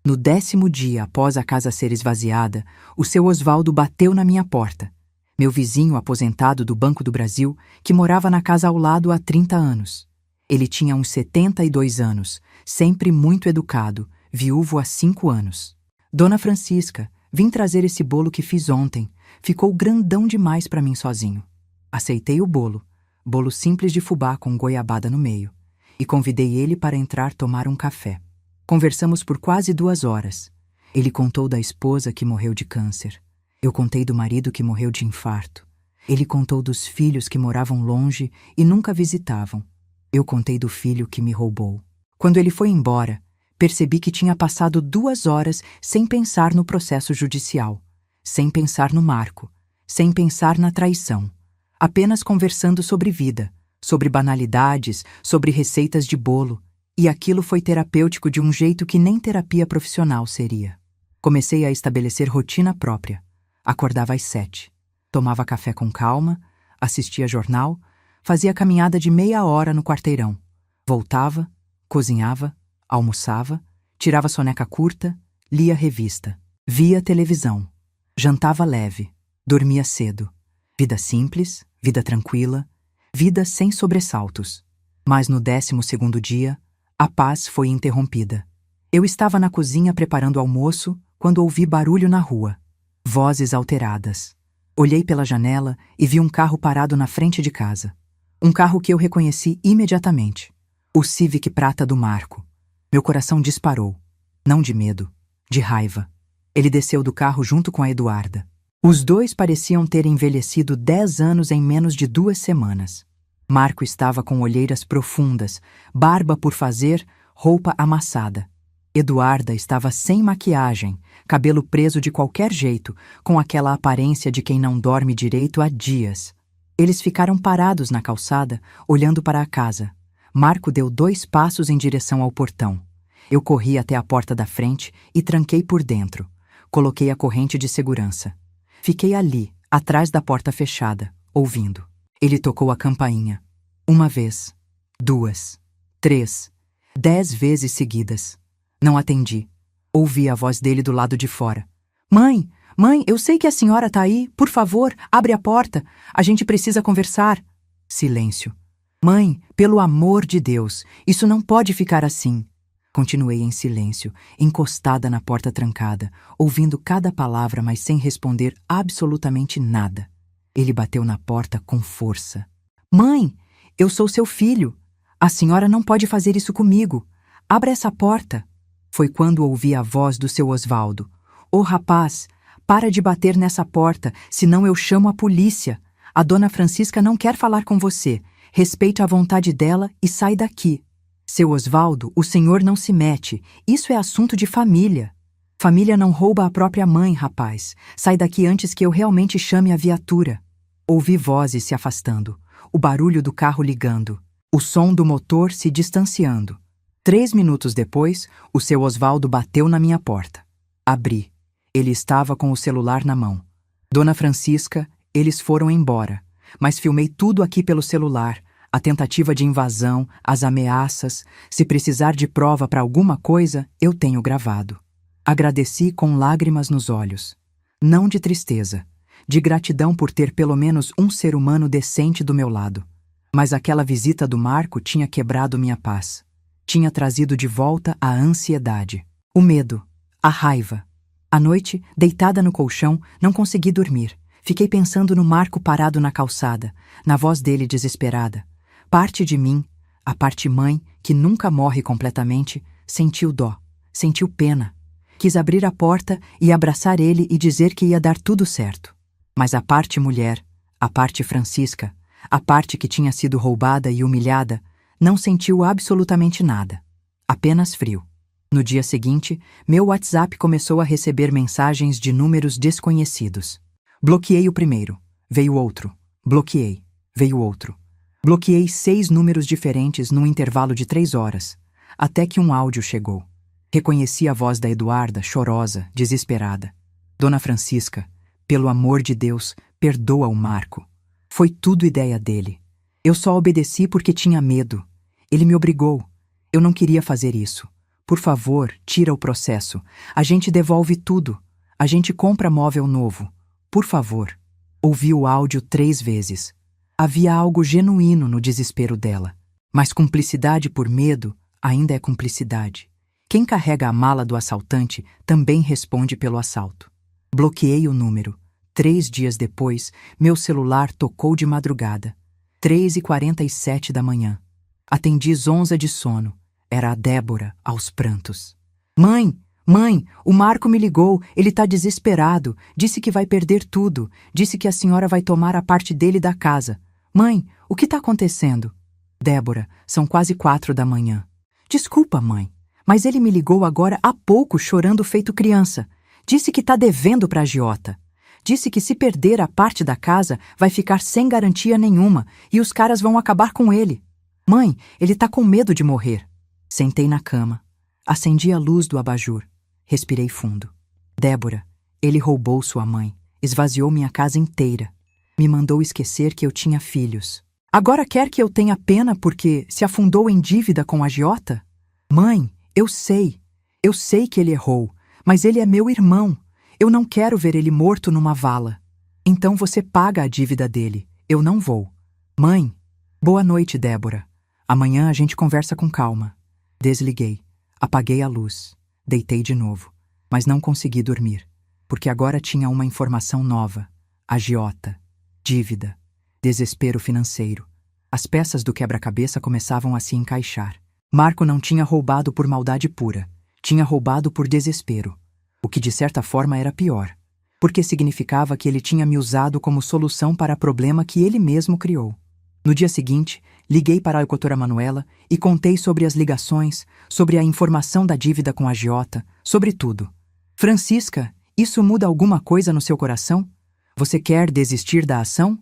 No 10º dia após a casa ser esvaziada, o seu Osvaldo bateu na minha porta. Meu vizinho aposentado do Banco do Brasil, que morava na casa ao lado há 30 anos. Ele tinha uns 72 anos, sempre muito educado, viúvo há 5 anos. Dona Francisca, vim trazer esse bolo que fiz ontem. Ficou grandão demais para mim sozinho. Aceitei o bolo simples de fubá com goiabada no meio, e convidei ele para entrar tomar um café. Conversamos por quase 2 horas. Ele contou da esposa que morreu de câncer. Eu contei do marido que morreu de infarto. Ele contou dos filhos que moravam longe e nunca visitavam. Eu contei do filho que me roubou. Quando ele foi embora, percebi que tinha passado 2 horas sem pensar no processo judicial, sem pensar no Marco, sem pensar na traição, apenas conversando sobre vida, sobre banalidades, sobre receitas de bolo, e aquilo foi terapêutico de um jeito que nem terapia profissional seria. Comecei a estabelecer rotina própria. Acordava às 7, tomava café com calma, assistia jornal, fazia caminhada de meia hora no quarteirão, voltava, cozinhava, almoçava, tirava soneca curta, lia revista, via televisão, jantava leve, dormia cedo. Vida simples, vida tranquila, vida sem sobressaltos. Mas no 12º dia, a paz foi interrompida. Eu estava na cozinha preparando almoço quando ouvi barulho na rua. Vozes alteradas. Olhei pela janela e vi um carro parado na frente de casa. Um carro que eu reconheci imediatamente. O Civic prata do Marco. Meu coração disparou. Não de medo, de raiva. Ele desceu do carro junto com a Eduarda. Os dois pareciam ter envelhecido 10 anos em menos de 2 semanas. Marco estava com olheiras profundas, barba por fazer, roupa amassada. Eduarda estava sem maquiagem, cabelo preso de qualquer jeito, com aquela aparência de quem não dorme direito há dias. Eles ficaram parados na calçada, olhando para a casa. Marco deu 2 passos em direção ao portão. Eu corri até a porta da frente e tranquei por dentro. Coloquei a corrente de segurança. Fiquei ali, atrás da porta fechada, ouvindo. Ele tocou a campainha. 1 vez, 2, 3, 10 vezes seguidas. Não atendi. Ouvi a voz dele do lado de fora. Mãe, mãe, eu sei que a senhora tá aí. Por favor, abre a porta. A gente precisa conversar. Silêncio. Mãe, pelo amor de Deus, isso não pode ficar assim. Continuei em silêncio, encostada na porta trancada, ouvindo cada palavra, mas sem responder absolutamente nada. Ele bateu na porta com força. Mãe, eu sou seu filho. A senhora não pode fazer isso comigo. Abra essa porta. Foi quando ouvi a voz do seu Osvaldo. Ô rapaz, para de bater nessa porta, senão eu chamo a polícia. A dona Francisca não quer falar com você. Respeite a vontade dela e sai daqui. Seu Osvaldo, o senhor não se mete. Isso é assunto de família. Família não rouba a própria mãe, rapaz. Sai daqui antes que eu realmente chame a viatura. Ouvi vozes se afastando. O barulho do carro ligando. O som do motor se distanciando. 3 minutos depois, o seu Osvaldo bateu na minha porta. Abri. Ele estava com o celular na mão. Dona Francisca, eles foram embora. Mas filmei tudo aqui pelo celular. A tentativa de invasão, as ameaças. Se precisar de prova para alguma coisa, eu tenho gravado. Agradeci com lágrimas nos olhos. Não de tristeza, de gratidão por ter pelo menos um ser humano decente do meu lado. Mas aquela visita do Marco tinha quebrado minha paz. Tinha trazido de volta a ansiedade, o medo, a raiva. À noite, deitada no colchão, não consegui dormir. Fiquei pensando no Marco parado na calçada, na voz dele desesperada. Parte de mim, a parte mãe, que nunca morre completamente, sentiu dó, sentiu pena. Quis abrir a porta e abraçar ele e dizer que ia dar tudo certo. Mas a parte mulher, a parte Francisca, a parte que tinha sido roubada e humilhada, não sentiu absolutamente nada. Apenas frio. No dia seguinte, meu WhatsApp começou a receber mensagens de números desconhecidos. Bloqueei o primeiro. Veio outro. Bloqueei. Veio outro. Bloqueei 6 números diferentes num intervalo de 3 horas, até que um áudio chegou. Reconheci a voz da Eduarda, chorosa, desesperada. Dona Francisca, pelo amor de Deus, perdoa o Marco. Foi tudo ideia dele. Eu só obedeci porque tinha medo. Ele me obrigou. Eu não queria fazer isso. Por favor, tira o processo. A gente devolve tudo. A gente compra móvel novo. Por favor. Ouvi o áudio 3 vezes. Havia algo genuíno no desespero dela. Mas cumplicidade por medo ainda é cumplicidade. Quem carrega a mala do assaltante também responde pelo assalto. Bloqueei o número. 3 dias depois, meu celular tocou de madrugada. 3h47 da manhã. Atendi zonza de sono. Era a Débora, aos prantos. Mãe! Mãe, o Marco me ligou, ele tá desesperado, disse que vai perder tudo, disse que a senhora vai tomar a parte dele da casa. Mãe, o que tá acontecendo? Débora, são quase 4 da manhã. Desculpa, mãe, mas ele me ligou agora há pouco chorando feito criança. Disse que tá devendo pra agiota. Disse que se perder a parte da casa, vai ficar sem garantia nenhuma e os caras vão acabar com ele. Mãe, ele tá com medo de morrer. Sentei na cama. Acendi a luz do abajur. Respirei fundo. Débora, ele roubou sua mãe. Esvaziou minha casa inteira. Me mandou esquecer que eu tinha filhos. Agora quer que eu tenha pena porque se afundou em dívida com a agiota? Mãe, eu sei que ele errou, mas ele é meu irmão. Eu não quero ver ele morto numa vala. Então você paga a dívida dele. Eu não vou. Mãe, boa noite, Débora. Amanhã a gente conversa com calma. Desliguei. Apaguei a luz. Deitei de novo. Mas não consegui dormir, porque agora tinha uma informação nova. Agiota. Dívida, desespero financeiro. As peças do quebra-cabeça começavam a se encaixar. Marco não tinha roubado por maldade pura. Tinha roubado por desespero. O que de certa forma era pior. porque significava que ele tinha me usado como solução para o problema que ele mesmo criou. No dia seguinte, liguei para a doutora Manuela e contei sobre as ligações, sobre a informação da dívida com a agiota, sobre tudo. Francisca, isso muda alguma coisa no seu coração? Você quer desistir da ação?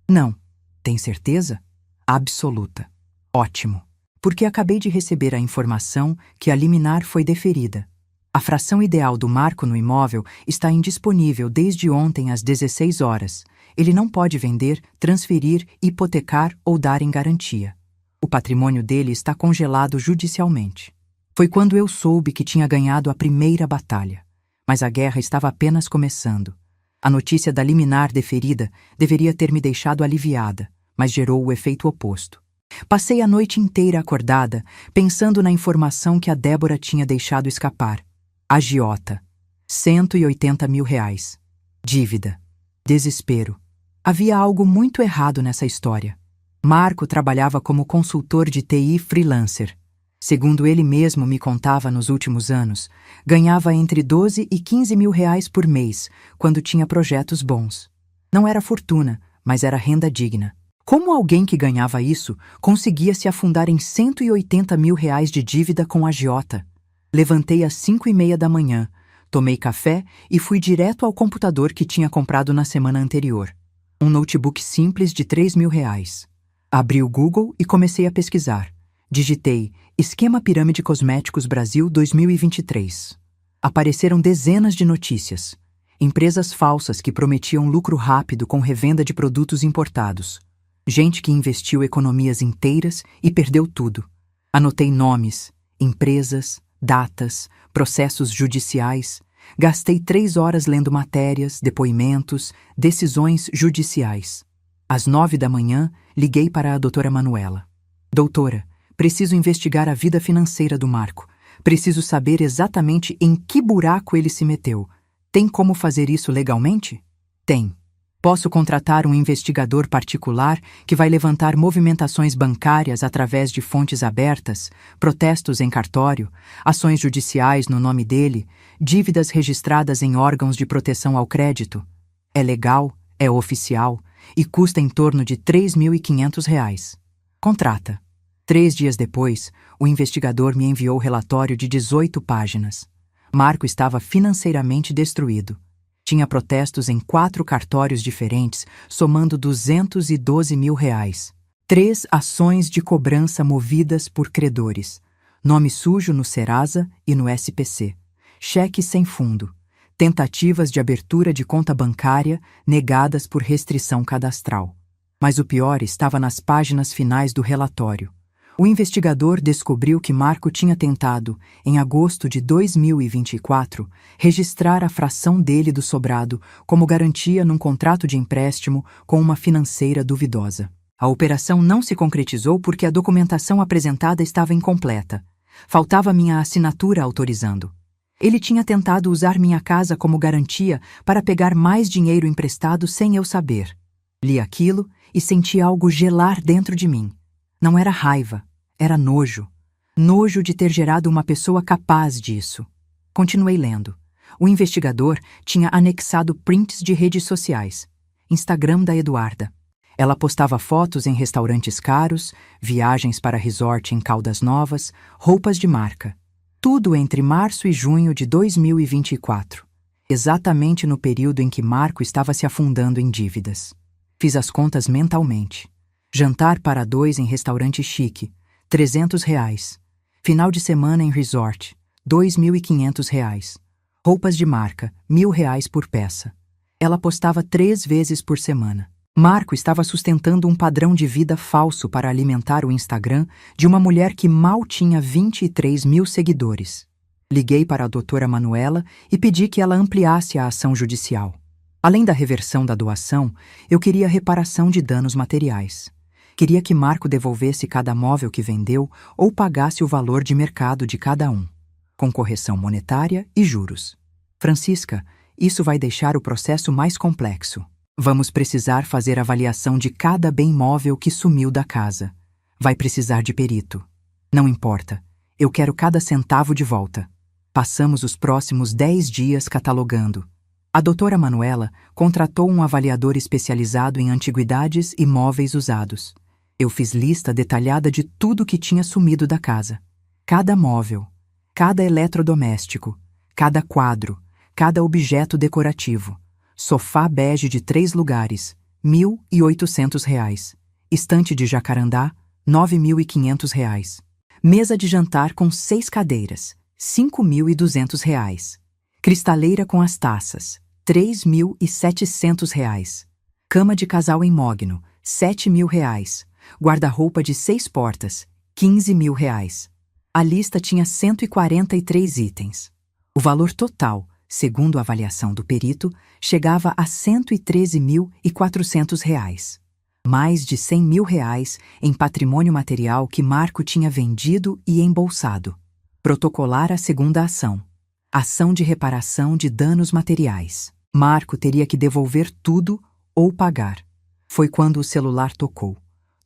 Não. Tem certeza? Absoluta. Ótimo. Porque acabei de receber a informação que a liminar foi deferida. A fração ideal do Marco no imóvel está indisponível desde ontem às 16 horas. Ele não pode vender, transferir, hipotecar ou dar em garantia. O patrimônio dele está congelado judicialmente. Foi quando eu soube que tinha ganhado a primeira batalha. Mas a guerra estava apenas começando. A notícia da liminar deferida deveria ter me deixado aliviada, mas gerou o efeito oposto. Passei a noite inteira acordada, pensando na informação que a Débora tinha deixado escapar. Agiota. 180 mil reais. Dívida. Desespero. Havia algo muito errado nessa história. Marco trabalhava como consultor de TI freelancer. Segundo ele mesmo me contava nos últimos anos, ganhava entre 12 e 15 mil reais por mês, quando tinha projetos bons. Não era fortuna, mas era renda digna. Como alguém que ganhava isso conseguia se afundar em 180 mil reais de dívida com a agiota? Levantei às 5:30 da manhã, tomei café e fui direto ao computador que tinha comprado na semana anterior. Um notebook simples de 3 mil reais. Abri o Google e comecei a pesquisar. Digitei Esquema Pirâmide Cosméticos Brasil 2023. Apareceram dezenas de notícias. Empresas falsas que prometiam lucro rápido com revenda de produtos importados. Gente que investiu economias inteiras e perdeu tudo. Anotei nomes, empresas, datas, processos judiciais. Gastei 3 horas lendo matérias, depoimentos, decisões judiciais. Às 9 da manhã, liguei para a doutora Manuela. Doutora, preciso investigar a vida financeira do Marco. Preciso saber exatamente em que buraco ele se meteu. Tem como fazer isso legalmente? Tem. Posso contratar um investigador particular que vai levantar movimentações bancárias através de fontes abertas, protestos em cartório, ações judiciais no nome dele, dívidas registradas em órgãos de proteção ao crédito. É legal, é oficial e custa em torno de R$ 3.500. Contrata. 3 dias depois, o investigador me enviou o relatório de 18 páginas. Marco estava financeiramente destruído. Tinha protestos em 4 cartórios diferentes, somando R$ 212 mil. 3 ações de cobrança movidas por credores. Nome sujo no Serasa e no SPC. Cheque sem fundo. Tentativas de abertura de conta bancária negadas por restrição cadastral. Mas o pior estava nas páginas finais do relatório. O investigador descobriu que Marco tinha tentado, em agosto de 2024, registrar a fração dele do sobrado como garantia num contrato de empréstimo com uma financeira duvidosa. A operação não se concretizou porque a documentação apresentada estava incompleta. Faltava minha assinatura autorizando. Ele tinha tentado usar minha casa como garantia para pegar mais dinheiro emprestado sem eu saber. Li aquilo e senti algo gelar dentro de mim. Não era raiva. Era nojo. Nojo de ter gerado uma pessoa capaz disso. Continuei lendo. O investigador tinha anexado prints de redes sociais. Instagram da Eduarda. Ela postava fotos em restaurantes caros, viagens para resort em Caldas Novas, roupas de marca. Tudo entre março e junho de 2024. Exatamente no período em que Marco estava se afundando em dívidas. Fiz as contas mentalmente. Jantar para 2 em restaurante chique. R$ 300. Final de semana em resort, R$ 2.500. Roupas de marca, R$ 1.000 por peça. Ela postava 3 vezes por semana. Marco estava sustentando um padrão de vida falso para alimentar o Instagram de uma mulher que mal tinha 23 mil seguidores. Liguei para a doutora Manuela e pedi que ela ampliasse a ação judicial. Além da reversão da doação, eu queria reparação de danos materiais. Queria que Marco devolvesse cada móvel que vendeu ou pagasse o valor de mercado de cada um, com correção monetária e juros. Francisca, isso vai deixar o processo mais complexo. Vamos precisar fazer avaliação de cada bem móvel que sumiu da casa. Vai precisar de perito. Não importa, eu quero cada centavo de volta. Passamos os próximos 10 dias catalogando. A doutora Manuela contratou um avaliador especializado em antiguidades e móveis usados. Eu fiz lista detalhada de tudo que tinha sumido da casa. Cada móvel, cada eletrodoméstico, cada quadro, cada objeto decorativo. Sofá bege de 3 lugares, R$ 1.800. Estante de jacarandá, R$ 9.500. Mesa de jantar com 6 cadeiras, R$ 5.200. Cristaleira com as taças, R$ 3.700. Cama de casal em mogno, R$ 7.000. Guarda-roupa de 6 portas, R$ 15.000. A lista tinha 143 itens. O valor total, segundo a avaliação do perito, chegava a R$ 113.400. Mais de R$ 100.000 em patrimônio material que Marco tinha vendido e embolsado. Protocolar a segunda ação. Ação de reparação de danos materiais. Marco teria que devolver tudo ou pagar. Foi quando o celular tocou.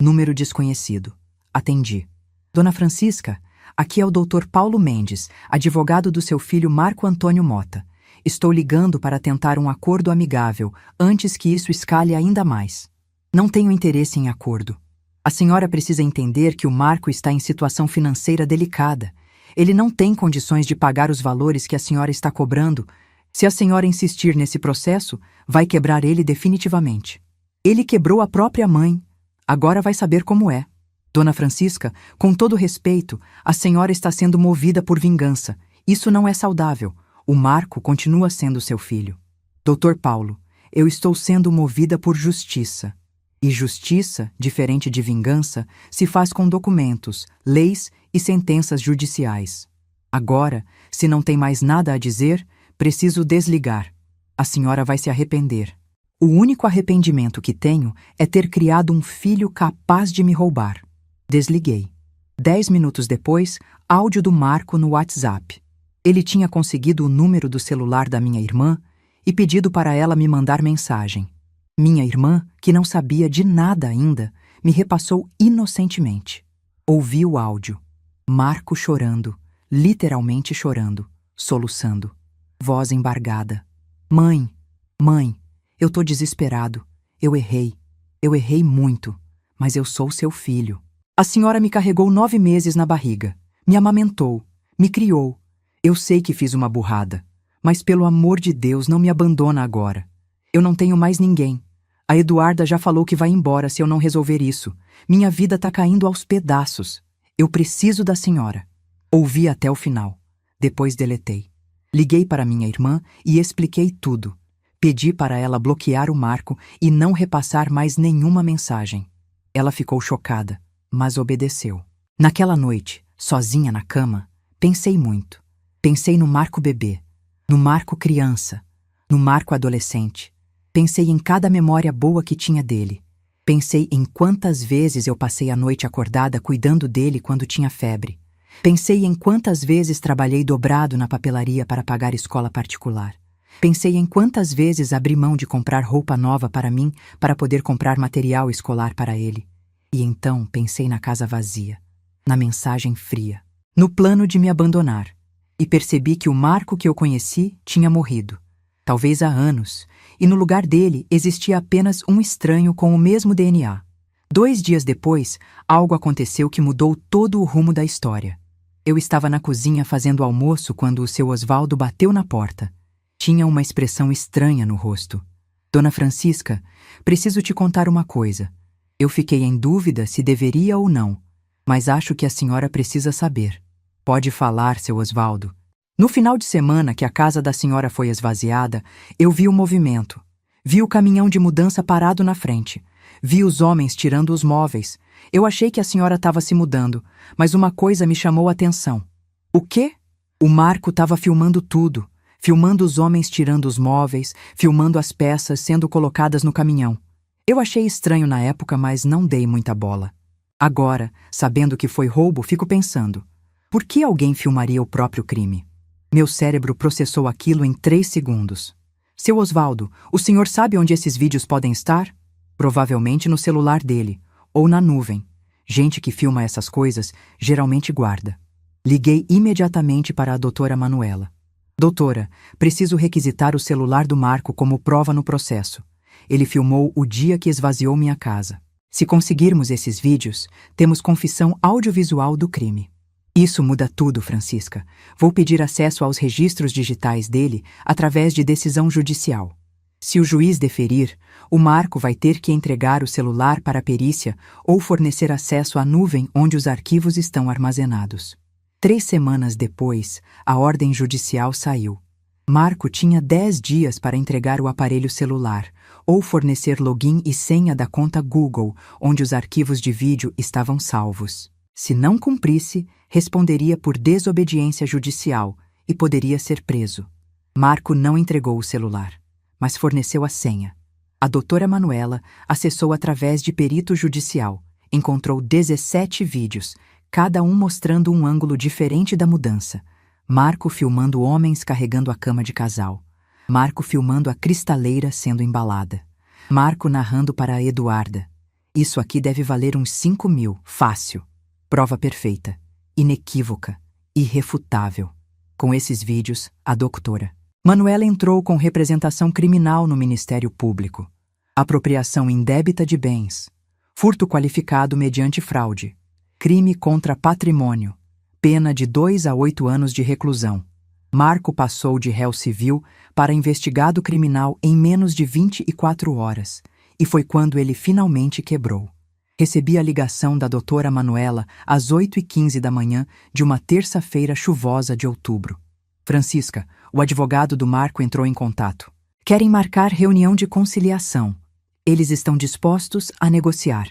Número desconhecido. Atendi. Dona Francisca, aqui é o Dr. Paulo Mendes, advogado do seu filho Marco Antônio Mota. Estou ligando para tentar um acordo amigável antes que isso escale ainda mais. Não tenho interesse em acordo. A senhora precisa entender que o Marco está em situação financeira delicada. Ele não tem condições de pagar os valores que a senhora está cobrando. Se a senhora insistir nesse processo, vai quebrar ele definitivamente. Ele quebrou a própria mãe. Agora vai saber como é. Dona Francisca, com todo respeito, a senhora está sendo movida por vingança. Isso não é saudável. O Marco continua sendo seu filho. Dr. Paulo, eu estou sendo movida por justiça. E justiça, diferente de vingança, se faz com documentos, leis e sentenças judiciais. Agora, se não tem mais nada a dizer, preciso desligar. A senhora vai se arrepender. O único arrependimento que tenho é ter criado um filho capaz de me roubar. Desliguei. 10 minutos depois, áudio do Marco no WhatsApp. Ele tinha conseguido o número do celular da minha irmã e pedido para ela me mandar mensagem. Minha irmã, que não sabia de nada ainda, me repassou inocentemente. Ouvi o áudio. Marco chorando, literalmente chorando, soluçando. Voz embargada. Mãe, eu tô desesperado. Eu errei muito, mas eu sou seu filho. A senhora me carregou 9 meses na barriga, me amamentou, me criou. Eu sei que fiz uma burrada, mas pelo amor de Deus não me abandona agora. Eu não tenho mais ninguém. A Eduarda já falou que vai embora se eu não resolver isso. Minha vida tá caindo aos pedaços. Eu preciso da senhora. Ouvi até o final. Depois deletei. Liguei para minha irmã e expliquei tudo. Pedi para ela bloquear o Marco e não repassar mais nenhuma mensagem. Ela ficou chocada, mas obedeceu. Naquela noite, sozinha na cama, pensei muito. Pensei no Marco bebê, no Marco criança, no Marco adolescente. Pensei em cada memória boa que tinha dele. Pensei em quantas vezes eu passei a noite acordada cuidando dele quando tinha febre. Pensei em quantas vezes trabalhei dobrado na papelaria para pagar escola particular. Pensei em quantas vezes abri mão de comprar roupa nova para mim para poder comprar material escolar para ele. E então pensei na casa vazia, na mensagem fria, no plano de me abandonar. E percebi que o Marco que eu conheci tinha morrido. Talvez há anos, e no lugar dele existia apenas um estranho com o mesmo DNA. 2 dias depois, algo aconteceu que mudou todo o rumo da história. Eu estava na cozinha fazendo almoço quando o seu Osvaldo bateu na porta. Tinha uma expressão estranha no rosto. Dona Francisca, preciso te contar uma coisa. Eu fiquei em dúvida se deveria ou não, mas acho que a senhora precisa saber. Pode falar, seu Osvaldo. No final de semana que a casa da senhora foi esvaziada, eu vi o movimento. Vi o caminhão de mudança parado na frente. Vi os homens tirando os móveis. Eu achei que a senhora estava se mudando, mas uma coisa me chamou a atenção. O quê? O Marco estava filmando tudo. Filmando os homens tirando os móveis, filmando as peças sendo colocadas no caminhão. Eu achei estranho na época, mas não dei muita bola. Agora, sabendo que foi roubo, fico pensando. Por que alguém filmaria o próprio crime? Meu cérebro processou aquilo em 3 segundos. Seu Osvaldo, o senhor sabe onde esses vídeos podem estar? Provavelmente no celular dele, ou na nuvem. Gente que filma essas coisas geralmente guarda. Liguei imediatamente para a doutora Manuela. Doutora, preciso requisitar o celular do Marco como prova no processo. Ele filmou o dia que esvaziou minha casa. Se conseguirmos esses vídeos, temos confissão audiovisual do crime. Isso muda tudo, Francisca. Vou pedir acesso aos registros digitais dele através de decisão judicial. Se o juiz deferir, o Marco vai ter que entregar o celular para a perícia ou fornecer acesso à nuvem onde os arquivos estão armazenados. 3 semanas depois, a ordem judicial saiu. Marco tinha 10 dias para entregar o aparelho celular ou fornecer login e senha da conta Google, onde os arquivos de vídeo estavam salvos. Se não cumprisse, responderia por desobediência judicial e poderia ser preso. Marco não entregou o celular, mas forneceu a senha. A doutora Manuela acessou através de perito judicial, encontrou 17 vídeos, cada um mostrando um ângulo diferente da mudança. Marco filmando homens carregando a cama de casal. Marco filmando a cristaleira sendo embalada. Marco narrando para a Eduarda. Isso aqui deve valer uns 5.000, fácil. Prova perfeita, inequívoca, irrefutável. Com esses vídeos, a doutora Manuela entrou com representação criminal no Ministério Público. Apropriação indébita de bens. Furto qualificado mediante fraude. Crime contra patrimônio. Pena de 2 a 8 anos de reclusão. Marco passou de réu civil para investigado criminal em menos de 24 horas, e foi quando ele finalmente quebrou. Recebi a ligação da doutora Manuela às 8h15 da manhã de uma terça-feira chuvosa de outubro. Francisca, o advogado do Marco entrou em contato. Querem marcar reunião de conciliação. Eles estão dispostos a negociar.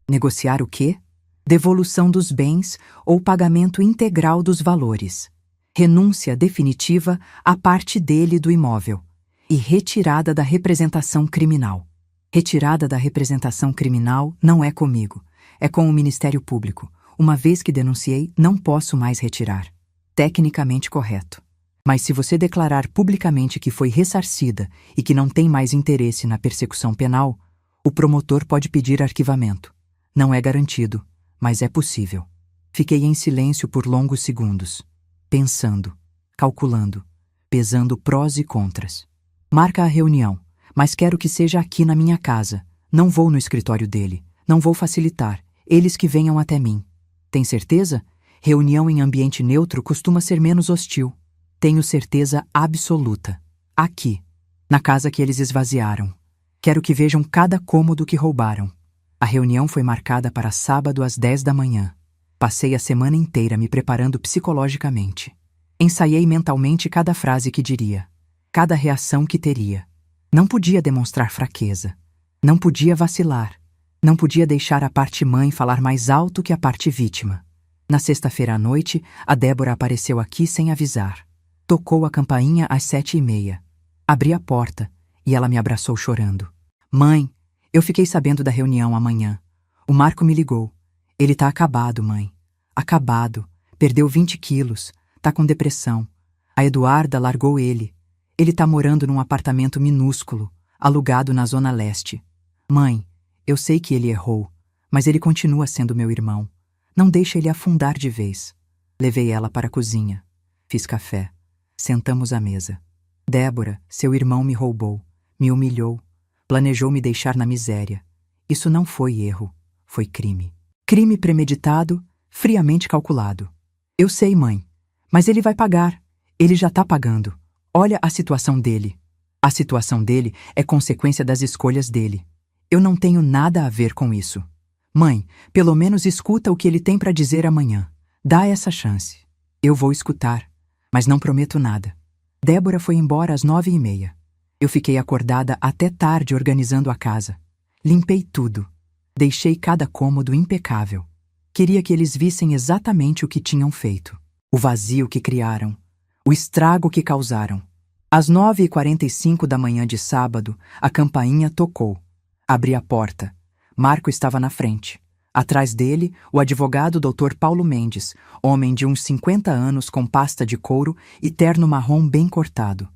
Negociar o quê? Devolução dos bens ou pagamento integral dos valores. Renúncia definitiva à parte dele do imóvel. E retirada da representação criminal. Retirada da representação criminal não é comigo, é com o Ministério Público. Uma vez que denunciei, não posso mais retirar. Tecnicamente correto. Mas se você declarar publicamente que foi ressarcida e que não tem mais interesse na persecução penal, o promotor pode pedir arquivamento. Não é garantido, mas é possível. Fiquei em silêncio por longos segundos, pensando, calculando, pesando prós e contras. Marca a reunião, mas quero que seja aqui na minha casa. Não vou no escritório dele, não vou facilitar, eles que venham até mim. Tem certeza? Reunião em ambiente neutro costuma ser menos hostil. Tenho certeza absoluta. Aqui, na casa que eles esvaziaram. Quero que vejam cada cômodo que roubaram. A reunião foi marcada para sábado às 10 da manhã. Passei a semana inteira me preparando psicologicamente. Ensaiei mentalmente cada frase que diria, cada reação que teria. Não podia demonstrar fraqueza. Não podia vacilar. Não podia deixar a parte mãe falar mais alto que a parte vítima. Na sexta-feira à noite, a Débora apareceu aqui sem avisar. Tocou a campainha às 7h30. Abri a porta e ela me abraçou chorando. Mãe, eu fiquei sabendo da reunião amanhã. O Marco me ligou. Ele tá acabado, mãe. Acabado. Perdeu 20 quilos. Tá com depressão. A Eduarda largou ele. Ele tá morando num apartamento minúsculo, alugado na Zona Leste. Mãe, eu sei que ele errou, mas ele continua sendo meu irmão. Não deixa ele afundar de vez. Levei ela para a cozinha. Fiz café. Sentamos à mesa. Débora, seu irmão me roubou, me humilhou, planejou me deixar na miséria. Isso não foi erro, foi crime. Crime premeditado, friamente calculado. Eu sei, mãe, mas ele vai pagar. Ele já tá pagando. Olha a situação dele. A situação dele é consequência das escolhas dele. Eu não tenho nada a ver com isso. Mãe, pelo menos escuta o que ele tem para dizer amanhã. Dá essa chance. Eu vou escutar, mas não prometo nada. Débora foi embora às 9h30. Eu fiquei acordada até tarde organizando a casa. Limpei tudo. Deixei cada cômodo impecável. Queria que eles vissem exatamente o que tinham feito. O vazio que criaram. O estrago que causaram. Às 9h45 da manhã de sábado, a campainha tocou. Abri a porta. Marco estava na frente. Atrás dele, o advogado Dr. Paulo Mendes, homem de uns 50 anos com pasta de couro e terno marrom bem cortado.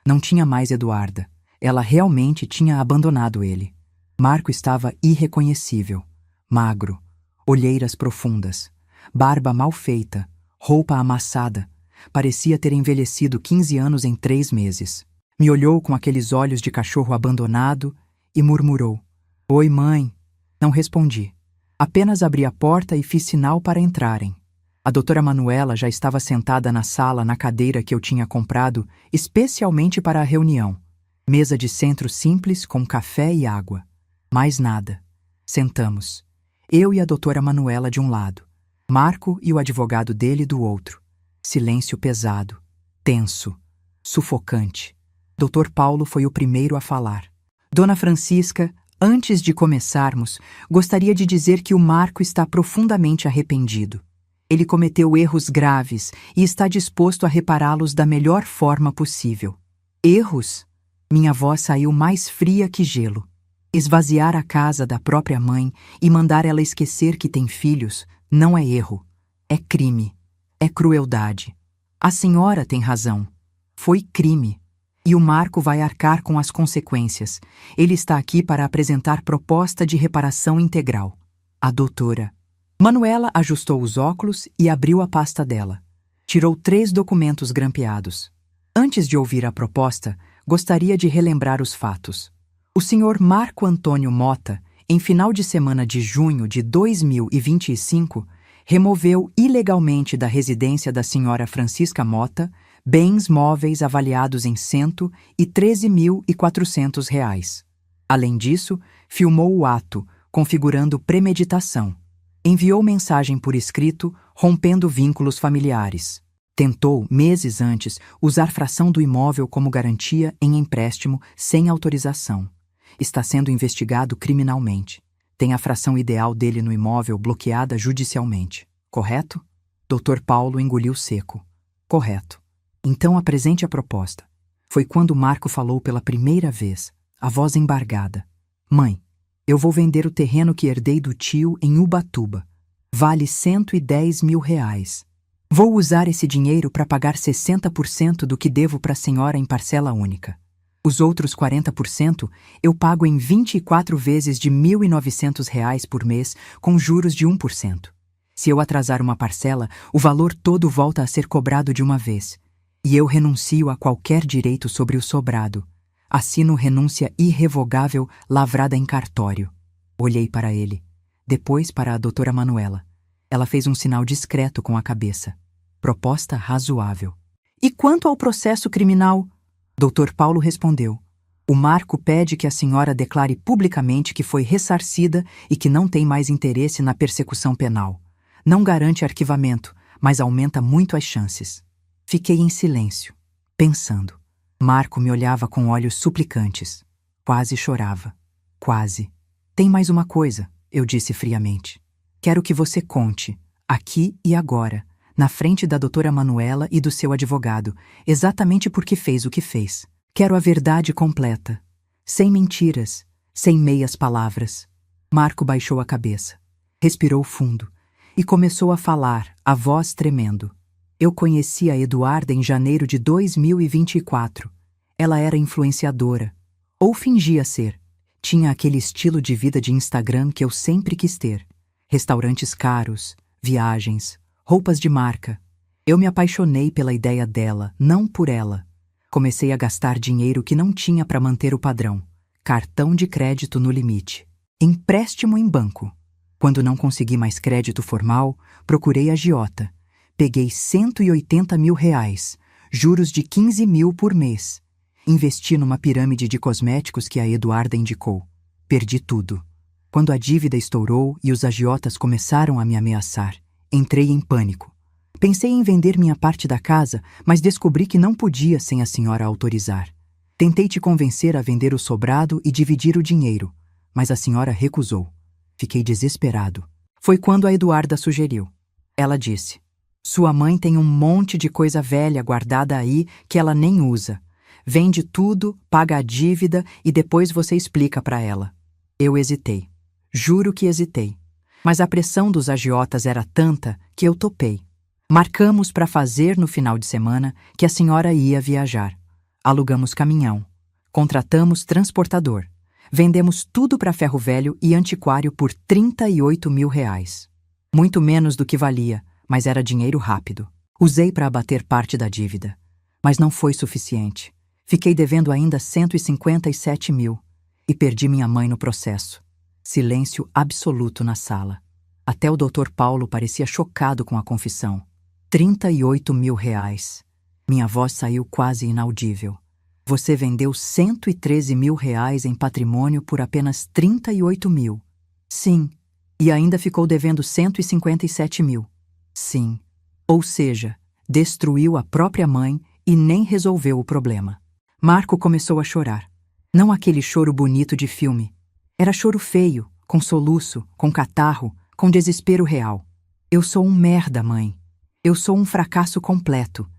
Não tinha mais Eduarda. Ela realmente tinha abandonado ele. Marco estava irreconhecível. Magro. Olheiras profundas. Barba mal feita. Roupa amassada. Parecia ter envelhecido 15 anos em 3 meses. Me olhou com aqueles olhos de cachorro abandonado e murmurou: "Oi, mãe." Não respondi. Apenas abri a porta e fiz sinal para entrarem. A doutora Manuela já estava sentada na sala na cadeira que eu tinha comprado especialmente para a reunião. Mesa de centro simples com café e água. Mais nada. Sentamos. Eu e a doutora Manuela de um lado. Marco e o advogado dele do outro. Silêncio pesado. Tenso. Sufocante. Dr. Paulo foi o primeiro a falar. Dona Francisca, antes de começarmos, gostaria de dizer que o Marco está profundamente arrependido. Ele cometeu erros graves e está disposto a repará-los da melhor forma possível. Erros? Minha voz saiu mais fria que gelo. Esvaziar a casa da própria mãe e mandar ela esquecer que tem filhos não é erro. É crime. É crueldade. A senhora tem razão. Foi crime. E o Marco vai arcar com as consequências. Ele está aqui para apresentar proposta de reparação integral. A doutora Manuela ajustou os óculos e abriu a pasta dela. Tirou 3 documentos grampeados. Antes de ouvir a proposta, gostaria de relembrar os fatos. O senhor Marco Antônio Mota, em final de semana de junho de 2025, removeu ilegalmente da residência da senhora Francisca Mota bens móveis avaliados em R$ 113.400. Além disso, filmou o ato, configurando premeditação. Enviou mensagem por escrito, rompendo vínculos familiares. Tentou, meses antes, usar fração do imóvel como garantia em empréstimo sem autorização. Está sendo investigado criminalmente. Tem a fração ideal dele no imóvel bloqueada judicialmente. Correto? Dr. Paulo engoliu seco. Correto. Então apresente a proposta. Foi quando Marco falou pela primeira vez, a voz embargada. Mãe, eu vou vender o terreno que herdei do tio em Ubatuba. Vale R$110 mil. Vou usar esse dinheiro para pagar 60% do que devo para a senhora em parcela única. Os outros 40% eu pago em 24 vezes de R$ 1.900 por mês, com juros de 1%. Se eu atrasar uma parcela, o valor todo volta a ser cobrado de uma vez. E eu renuncio a qualquer direito sobre o sobrado. Assino renúncia irrevogável lavrada em cartório. Olhei para ele. Depois para a doutora Manuela. Ela fez um sinal discreto com a cabeça. Proposta razoável. E quanto ao processo criminal? Dr. Paulo respondeu. O Marco pede que a senhora declare publicamente que foi ressarcida e que não tem mais interesse na persecução penal. Não garante arquivamento, mas aumenta muito as chances. Fiquei em silêncio, pensando. Marco me olhava com olhos suplicantes. Quase chorava. Quase. Tem mais uma coisa, eu disse friamente. Quero que você conte, aqui e agora, na frente da doutora Manuela e do seu advogado, exatamente por que fez o que fez. Quero a verdade completa. Sem mentiras, sem meias palavras. Marco baixou a cabeça. Respirou fundo. E começou a falar, a voz tremendo. Eu conheci a Eduarda em janeiro de 2024. Ela era influenciadora. Ou fingia ser. Tinha aquele estilo de vida de Instagram que eu sempre quis ter. Restaurantes caros, viagens, roupas de marca. Eu me apaixonei pela ideia dela, não por ela. Comecei a gastar dinheiro que não tinha para manter o padrão. Cartão de crédito no limite. Empréstimo em banco. Quando não consegui mais crédito formal, procurei agiota. Peguei R$180 mil, juros de 15 mil por mês. Investi numa pirâmide de cosméticos que a Eduarda indicou. Perdi tudo. Quando a dívida estourou e os agiotas começaram a me ameaçar, entrei em pânico. Pensei em vender minha parte da casa, mas descobri que não podia sem a senhora autorizar. Tentei te convencer a vender o sobrado e dividir o dinheiro, mas a senhora recusou. Fiquei desesperado. Foi quando a Eduarda sugeriu. Ela disse: sua mãe tem um monte de coisa velha guardada aí que ela nem usa. Vende tudo, paga a dívida e depois você explica para ela. Eu hesitei. Juro que hesitei. Mas a pressão dos agiotas era tanta que eu topei. Marcamos para fazer no final de semana que a senhora ia viajar. Alugamos caminhão. Contratamos transportador. Vendemos tudo para ferro velho e antiquário por R$38 mil. Muito menos do que valia, mas era dinheiro rápido. Usei para abater parte da dívida, mas não foi suficiente. Fiquei devendo ainda 157 mil e perdi minha mãe no processo. Silêncio absoluto na sala. Até o Dr. Paulo parecia chocado com a confissão. 38 mil reais. Minha voz saiu quase inaudível. Você vendeu 113 mil reais em patrimônio por apenas 38 mil. Sim. E ainda ficou devendo 157 mil. Sim. Ou seja, destruiu a própria mãe e nem resolveu o problema. Marco começou a chorar. Não aquele choro bonito de filme. Era choro feio, com soluço, com catarro, com desespero real. Eu sou um merda, mãe. Eu sou um fracasso completo.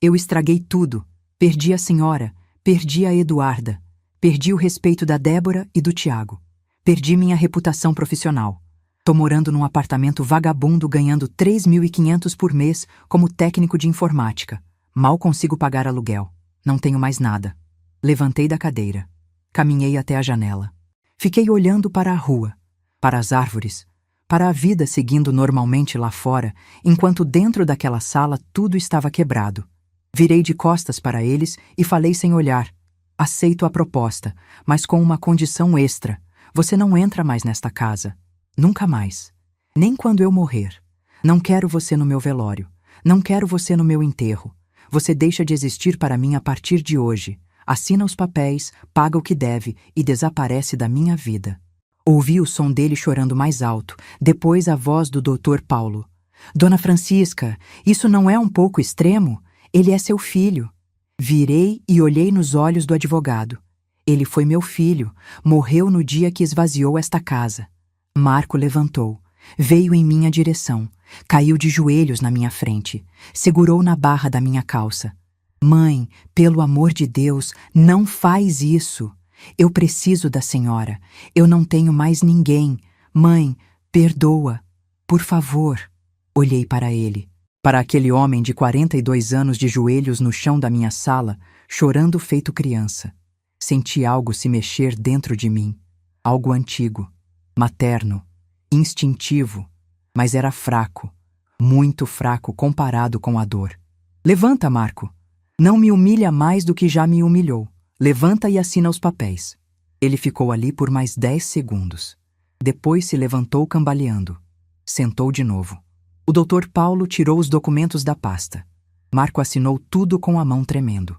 Eu estraguei tudo. Perdi a senhora, perdi a Eduarda, perdi o respeito da Débora e do Tiago. Perdi minha reputação profissional. Tô morando num apartamento vagabundo ganhando 3.500 por mês como técnico de informática. Mal consigo pagar aluguel. Não tenho mais nada. Levantei da cadeira. Caminhei até a janela. Fiquei olhando para a rua, para as árvores, para a vida seguindo normalmente lá fora, enquanto dentro daquela sala tudo estava quebrado. Virei de costas para eles e falei sem olhar. Aceito a proposta, mas com uma condição extra. Você não entra mais nesta casa. Nunca mais. Nem quando eu morrer. Não quero você no meu velório. Não quero você no meu enterro. Você deixa de existir para mim a partir de hoje. Assina os papéis, paga o que deve e desaparece da minha vida. Ouvi o som dele chorando mais alto, depois a voz do Dr. Paulo. Dona Francisca, isso não é um pouco extremo? Ele é seu filho. Virei e olhei nos olhos do advogado. Ele foi meu filho, morreu no dia que esvaziou esta casa. Marco levantou, veio em minha direção, caiu de joelhos na minha frente, segurou na barra da minha calça. Mãe, pelo amor de Deus, não faz isso. Eu preciso da senhora. Eu não tenho mais ninguém. Mãe, perdoa. Por favor. Olhei para ele, para aquele homem de 42 anos de joelhos no chão da minha sala, chorando feito criança. Senti algo se mexer dentro de mim. Algo antigo, materno, instintivo, mas era fraco, muito fraco comparado com a dor. Levanta, Marco. Não me humilha mais do que já me humilhou. Levanta e assina os papéis. Ele ficou ali por mais 10 segundos. Depois se levantou cambaleando. Sentou de novo. O Dr. Paulo tirou os documentos da pasta. Marco assinou tudo com a mão tremendo.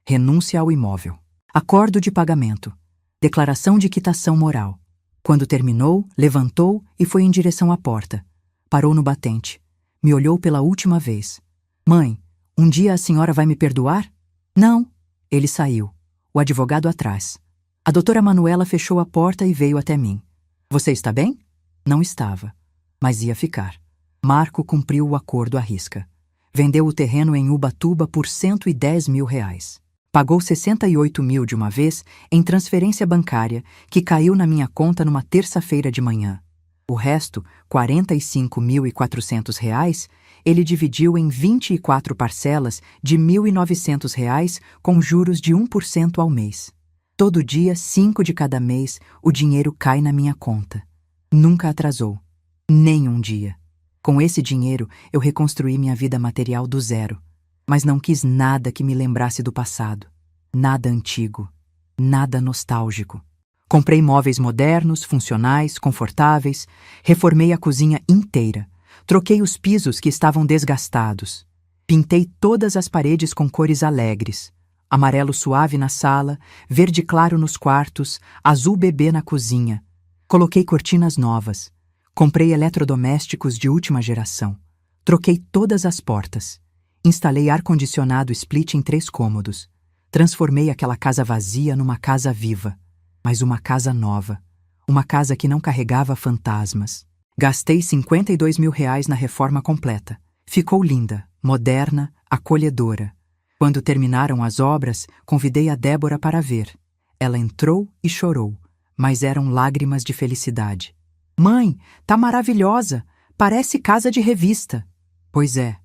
Renúncia ao imóvel. Acordo de pagamento. Declaração de quitação moral. Quando terminou, levantou e foi em direção à porta. Parou no batente. Me olhou pela última vez. Mãe, um dia a senhora vai me perdoar? Não. Ele saiu. O advogado atrás. A doutora Manuela fechou a porta e veio até mim. Você está bem? Não estava, mas ia ficar. Marco cumpriu o acordo à risca. Vendeu o terreno em Ubatuba por 110 mil reais. Pagou 68 mil de uma vez em transferência bancária que caiu na minha conta numa terça-feira de manhã. O resto, 45.400 reais, ele dividiu em 24 parcelas de 1.900 reais com juros de 1% ao mês. Todo dia, 5 de cada mês, o dinheiro cai na minha conta. Nunca atrasou. Nem um dia. Com esse dinheiro, eu reconstruí minha vida material do zero. Mas não quis nada que me lembrasse do passado. Nada antigo. Nada nostálgico. Comprei móveis modernos, funcionais, confortáveis. Reformei a cozinha inteira. Troquei os pisos que estavam desgastados. Pintei todas as paredes com cores alegres. Amarelo suave na sala, verde claro nos quartos, azul bebê na cozinha. Coloquei cortinas novas. Comprei eletrodomésticos de última geração. Troquei todas as portas. Instalei ar-condicionado split em 3 cômodos. Transformei aquela casa vazia numa casa viva. Mas uma casa nova. Uma casa que não carregava fantasmas. Gastei 52 mil reais na reforma completa. Ficou linda, moderna, acolhedora. Quando terminaram as obras, convidei a Débora para ver. Ela entrou e chorou, mas eram lágrimas de felicidade. Mãe, tá maravilhosa! Parece casa de revista. Pois é.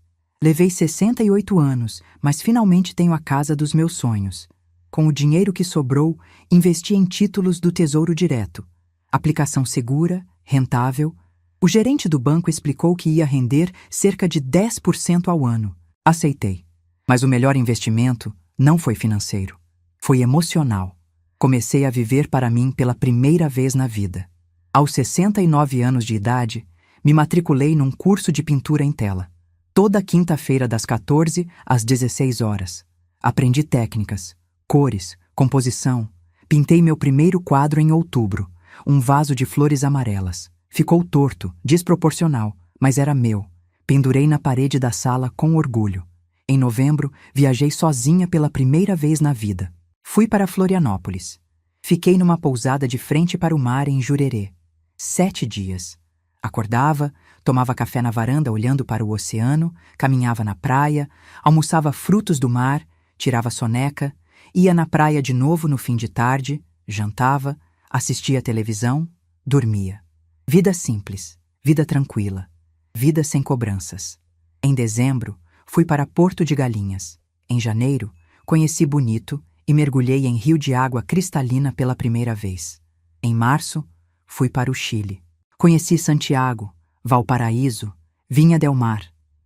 Levei 68 anos, mas finalmente tenho a casa dos meus sonhos. Com o dinheiro que sobrou, investi em títulos do Tesouro Direto. Aplicação segura, rentável. O gerente do banco explicou que ia render cerca de 10% ao ano. Aceitei. Mas o melhor investimento não foi financeiro. Foi emocional. Comecei a viver para mim pela primeira vez na vida. Aos 69 anos de idade, me matriculei num curso de pintura em tela. Toda quinta-feira das 14 às 16 horas. Aprendi técnicas, cores, composição. Pintei meu primeiro quadro em outubro, um vaso de flores amarelas. Ficou torto, desproporcional, mas era meu. Pendurei na parede da sala com orgulho. Em novembro, viajei sozinha pela primeira vez na vida. Fui para Florianópolis. Fiquei numa pousada de frente para o mar em Jurerê. 7 dias. Acordava, tomava café na varanda olhando para o oceano, caminhava na praia, almoçava frutos do mar, tirava soneca, ia na praia de novo no fim de tarde, jantava, assistia televisão, dormia. Vida simples, vida tranquila, vida sem cobranças. Em dezembro, fui para Porto de Galinhas. Em janeiro, conheci Bonito e mergulhei em rio de água cristalina pela primeira vez. Em março, fui para o Chile. Conheci Santiago, Valparaíso, Vinha del Mar.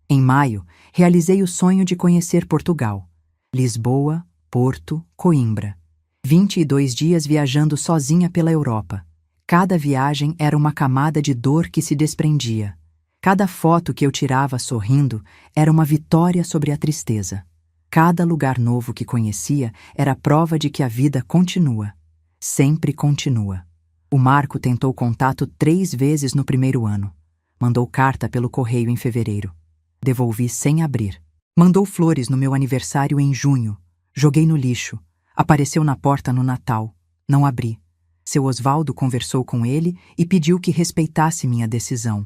Em maio, realizei o sonho de conhecer Portugal. Lisboa, Porto, Coimbra. 22 dias viajando sozinha pela Europa. Cada viagem era uma camada de dor que se desprendia. Cada foto que eu tirava sorrindo era uma vitória sobre a tristeza. Cada lugar novo que conhecia era prova de que a vida continua. Sempre continua. O Marco tentou contato 3 vezes no primeiro ano. Mandou carta pelo correio em fevereiro. Devolvi sem abrir. Mandou flores no meu aniversário em junho. Joguei no lixo. Apareceu na porta no Natal. Não abri. Seu Osvaldo conversou com ele e pediu que respeitasse minha decisão.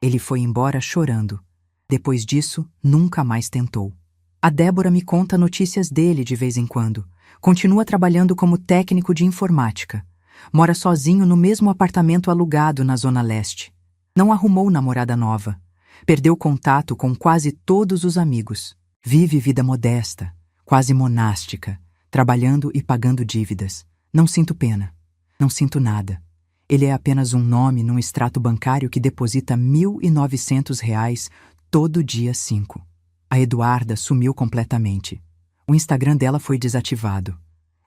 Ele foi embora chorando. Depois disso, nunca mais tentou. A Débora me conta notícias dele de vez em quando. Continua trabalhando como técnico de informática. Mora sozinho no mesmo apartamento alugado na Zona Leste. Não arrumou namorada nova. Perdeu contato com quase todos os amigos. Vive vida modesta, quase monástica, trabalhando e pagando dívidas. Não sinto pena. Não sinto nada. Ele é apenas um nome num extrato bancário que deposita R$ 1.900 todo dia 5. A Eduarda sumiu completamente. O Instagram dela foi desativado.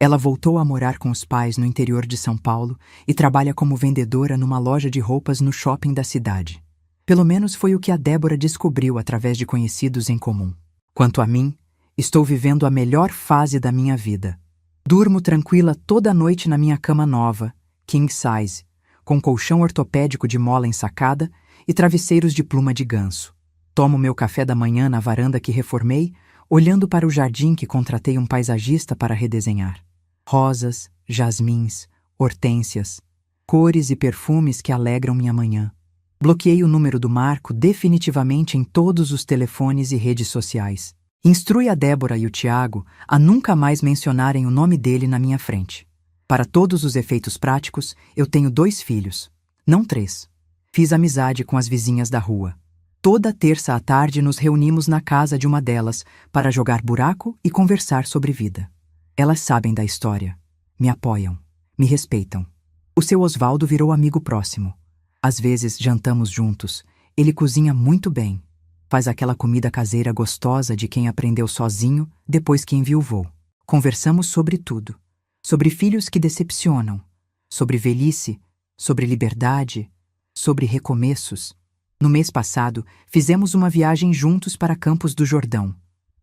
Ela voltou a morar com os pais no interior de São Paulo e trabalha como vendedora numa loja de roupas no shopping da cidade. Pelo menos foi o que a Débora descobriu através de conhecidos em comum. Quanto a mim, estou vivendo a melhor fase da minha vida. Durmo tranquila toda noite na minha cama nova, king size, com colchão ortopédico de mola ensacada e travesseiros de pluma de ganso. Tomo meu café da manhã na varanda que reformei, olhando para o jardim que contratei um paisagista para redesenhar. Rosas, jasmins, hortênsias, cores e perfumes que alegram minha manhã. Bloqueei o número do Marco definitivamente em todos os telefones e redes sociais. Instrui a Débora e o Tiago a nunca mais mencionarem o nome dele na minha frente. Para todos os efeitos práticos, eu tenho 2 filhos, não 3. Fiz amizade com as vizinhas da rua. Toda terça à tarde nos reunimos na casa de uma delas para jogar buraco e conversar sobre vida. Elas sabem da história, me apoiam, me respeitam. O seu Osvaldo virou amigo próximo. Às vezes jantamos juntos. Ele cozinha muito bem. Faz aquela comida caseira gostosa de quem aprendeu sozinho depois que enviuvou. Conversamos sobre tudo. Sobre filhos que decepcionam. Sobre velhice. Sobre liberdade. Sobre recomeços. No mês passado, fizemos uma viagem juntos para Campos do Jordão.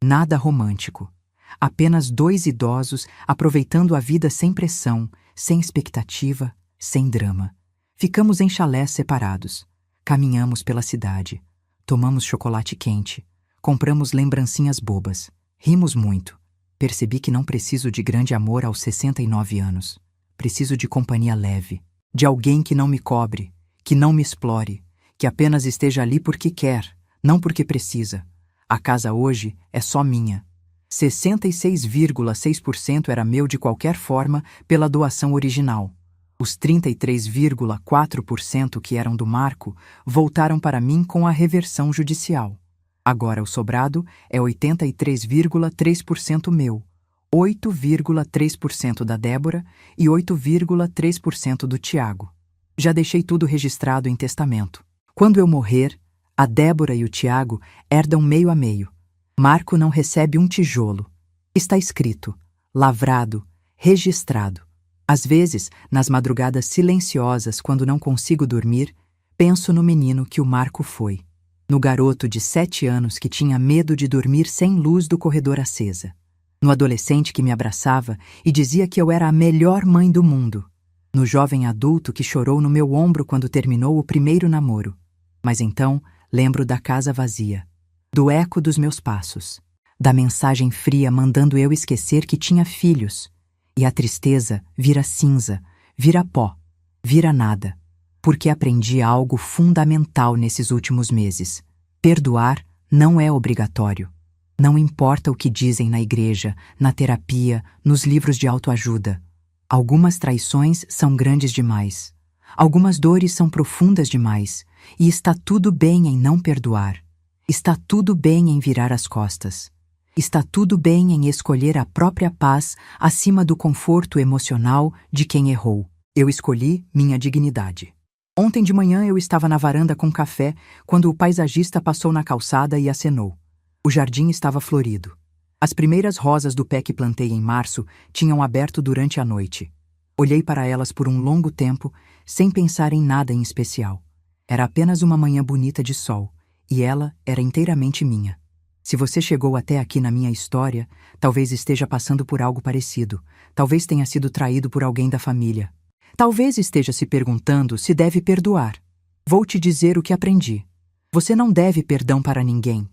Nada romântico. Apenas 2 idosos aproveitando a vida sem pressão, sem expectativa, sem drama. Ficamos em chalés separados. Caminhamos pela cidade. Tomamos chocolate quente. Compramos lembrancinhas bobas. Rimos muito. Percebi que não preciso de grande amor aos 69 anos. Preciso de companhia leve. De alguém que não me cobre, que não me explore, que apenas esteja ali porque quer, não porque precisa. A casa hoje é só minha. 66,6% era meu de qualquer forma pela doação original. Os 33,4% que eram do Marco voltaram para mim com a reversão judicial. Agora o sobrado é 83,3% meu, 8,3% da Débora e 8,3% do Tiago. Já deixei tudo registrado em testamento. Quando eu morrer, a Débora e o Tiago herdam meio a meio. Marco não recebe um tijolo. Está escrito, lavrado, registrado. Às vezes, nas madrugadas silenciosas, quando não consigo dormir, penso no menino que o Marco foi. No garoto de 7 anos que tinha medo de dormir sem luz do corredor acesa. No adolescente que me abraçava e dizia que eu era a melhor mãe do mundo. No jovem adulto que chorou no meu ombro quando terminou o primeiro namoro. Mas então, lembro da casa vazia, do eco dos meus passos, da mensagem fria mandando eu esquecer que tinha filhos. E a tristeza vira cinza, vira pó, vira nada. Porque aprendi algo fundamental nesses últimos meses. Perdoar não é obrigatório. Não importa o que dizem na igreja, na terapia, nos livros de autoajuda. Algumas traições são grandes demais. Algumas dores são profundas demais. E está tudo bem em não perdoar. Está tudo bem em virar as costas. Está tudo bem em escolher a própria paz acima do conforto emocional de quem errou. Eu escolhi minha dignidade. Ontem de manhã eu estava na varanda com café quando o paisagista passou na calçada e acenou. O jardim estava florido. As primeiras rosas do pé que plantei em março tinham aberto durante a noite. Olhei para elas por um longo tempo, sem pensar em nada em especial. Era apenas uma manhã bonita de sol, e ela era inteiramente minha. Se você chegou até aqui na minha história, talvez esteja passando por algo parecido. Talvez tenha sido traído por alguém da família. Talvez esteja se perguntando se deve perdoar. Vou te dizer o que aprendi. Você não deve perdão para ninguém.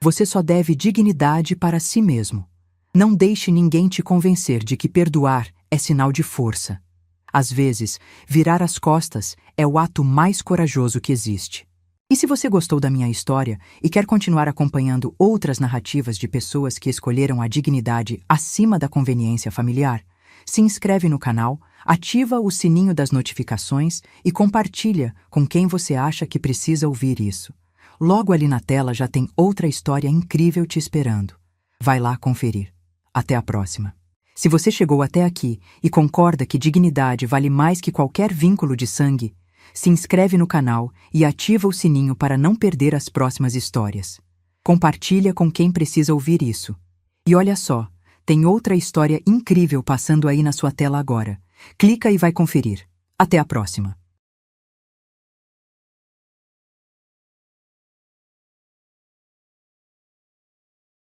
Você só deve dignidade para si mesmo. Não deixe ninguém te convencer de que perdoar é sinal de força. Às vezes, virar as costas é o ato mais corajoso que existe. E se você gostou da minha história e quer continuar acompanhando outras narrativas de pessoas que escolheram a dignidade acima da conveniência familiar, se inscreve no canal, ativa o sininho das notificações e compartilha com quem você acha que precisa ouvir isso. Logo ali na tela já tem outra história incrível te esperando. Vai lá conferir. Até a próxima. Se você chegou até aqui e concorda que dignidade vale mais que qualquer vínculo de sangue, se inscreve no canal e ativa o sininho para não perder as próximas histórias. Compartilha com quem precisa ouvir isso. E olha só, tem outra história incrível passando aí na sua tela agora. Clica e vai conferir. Até a próxima.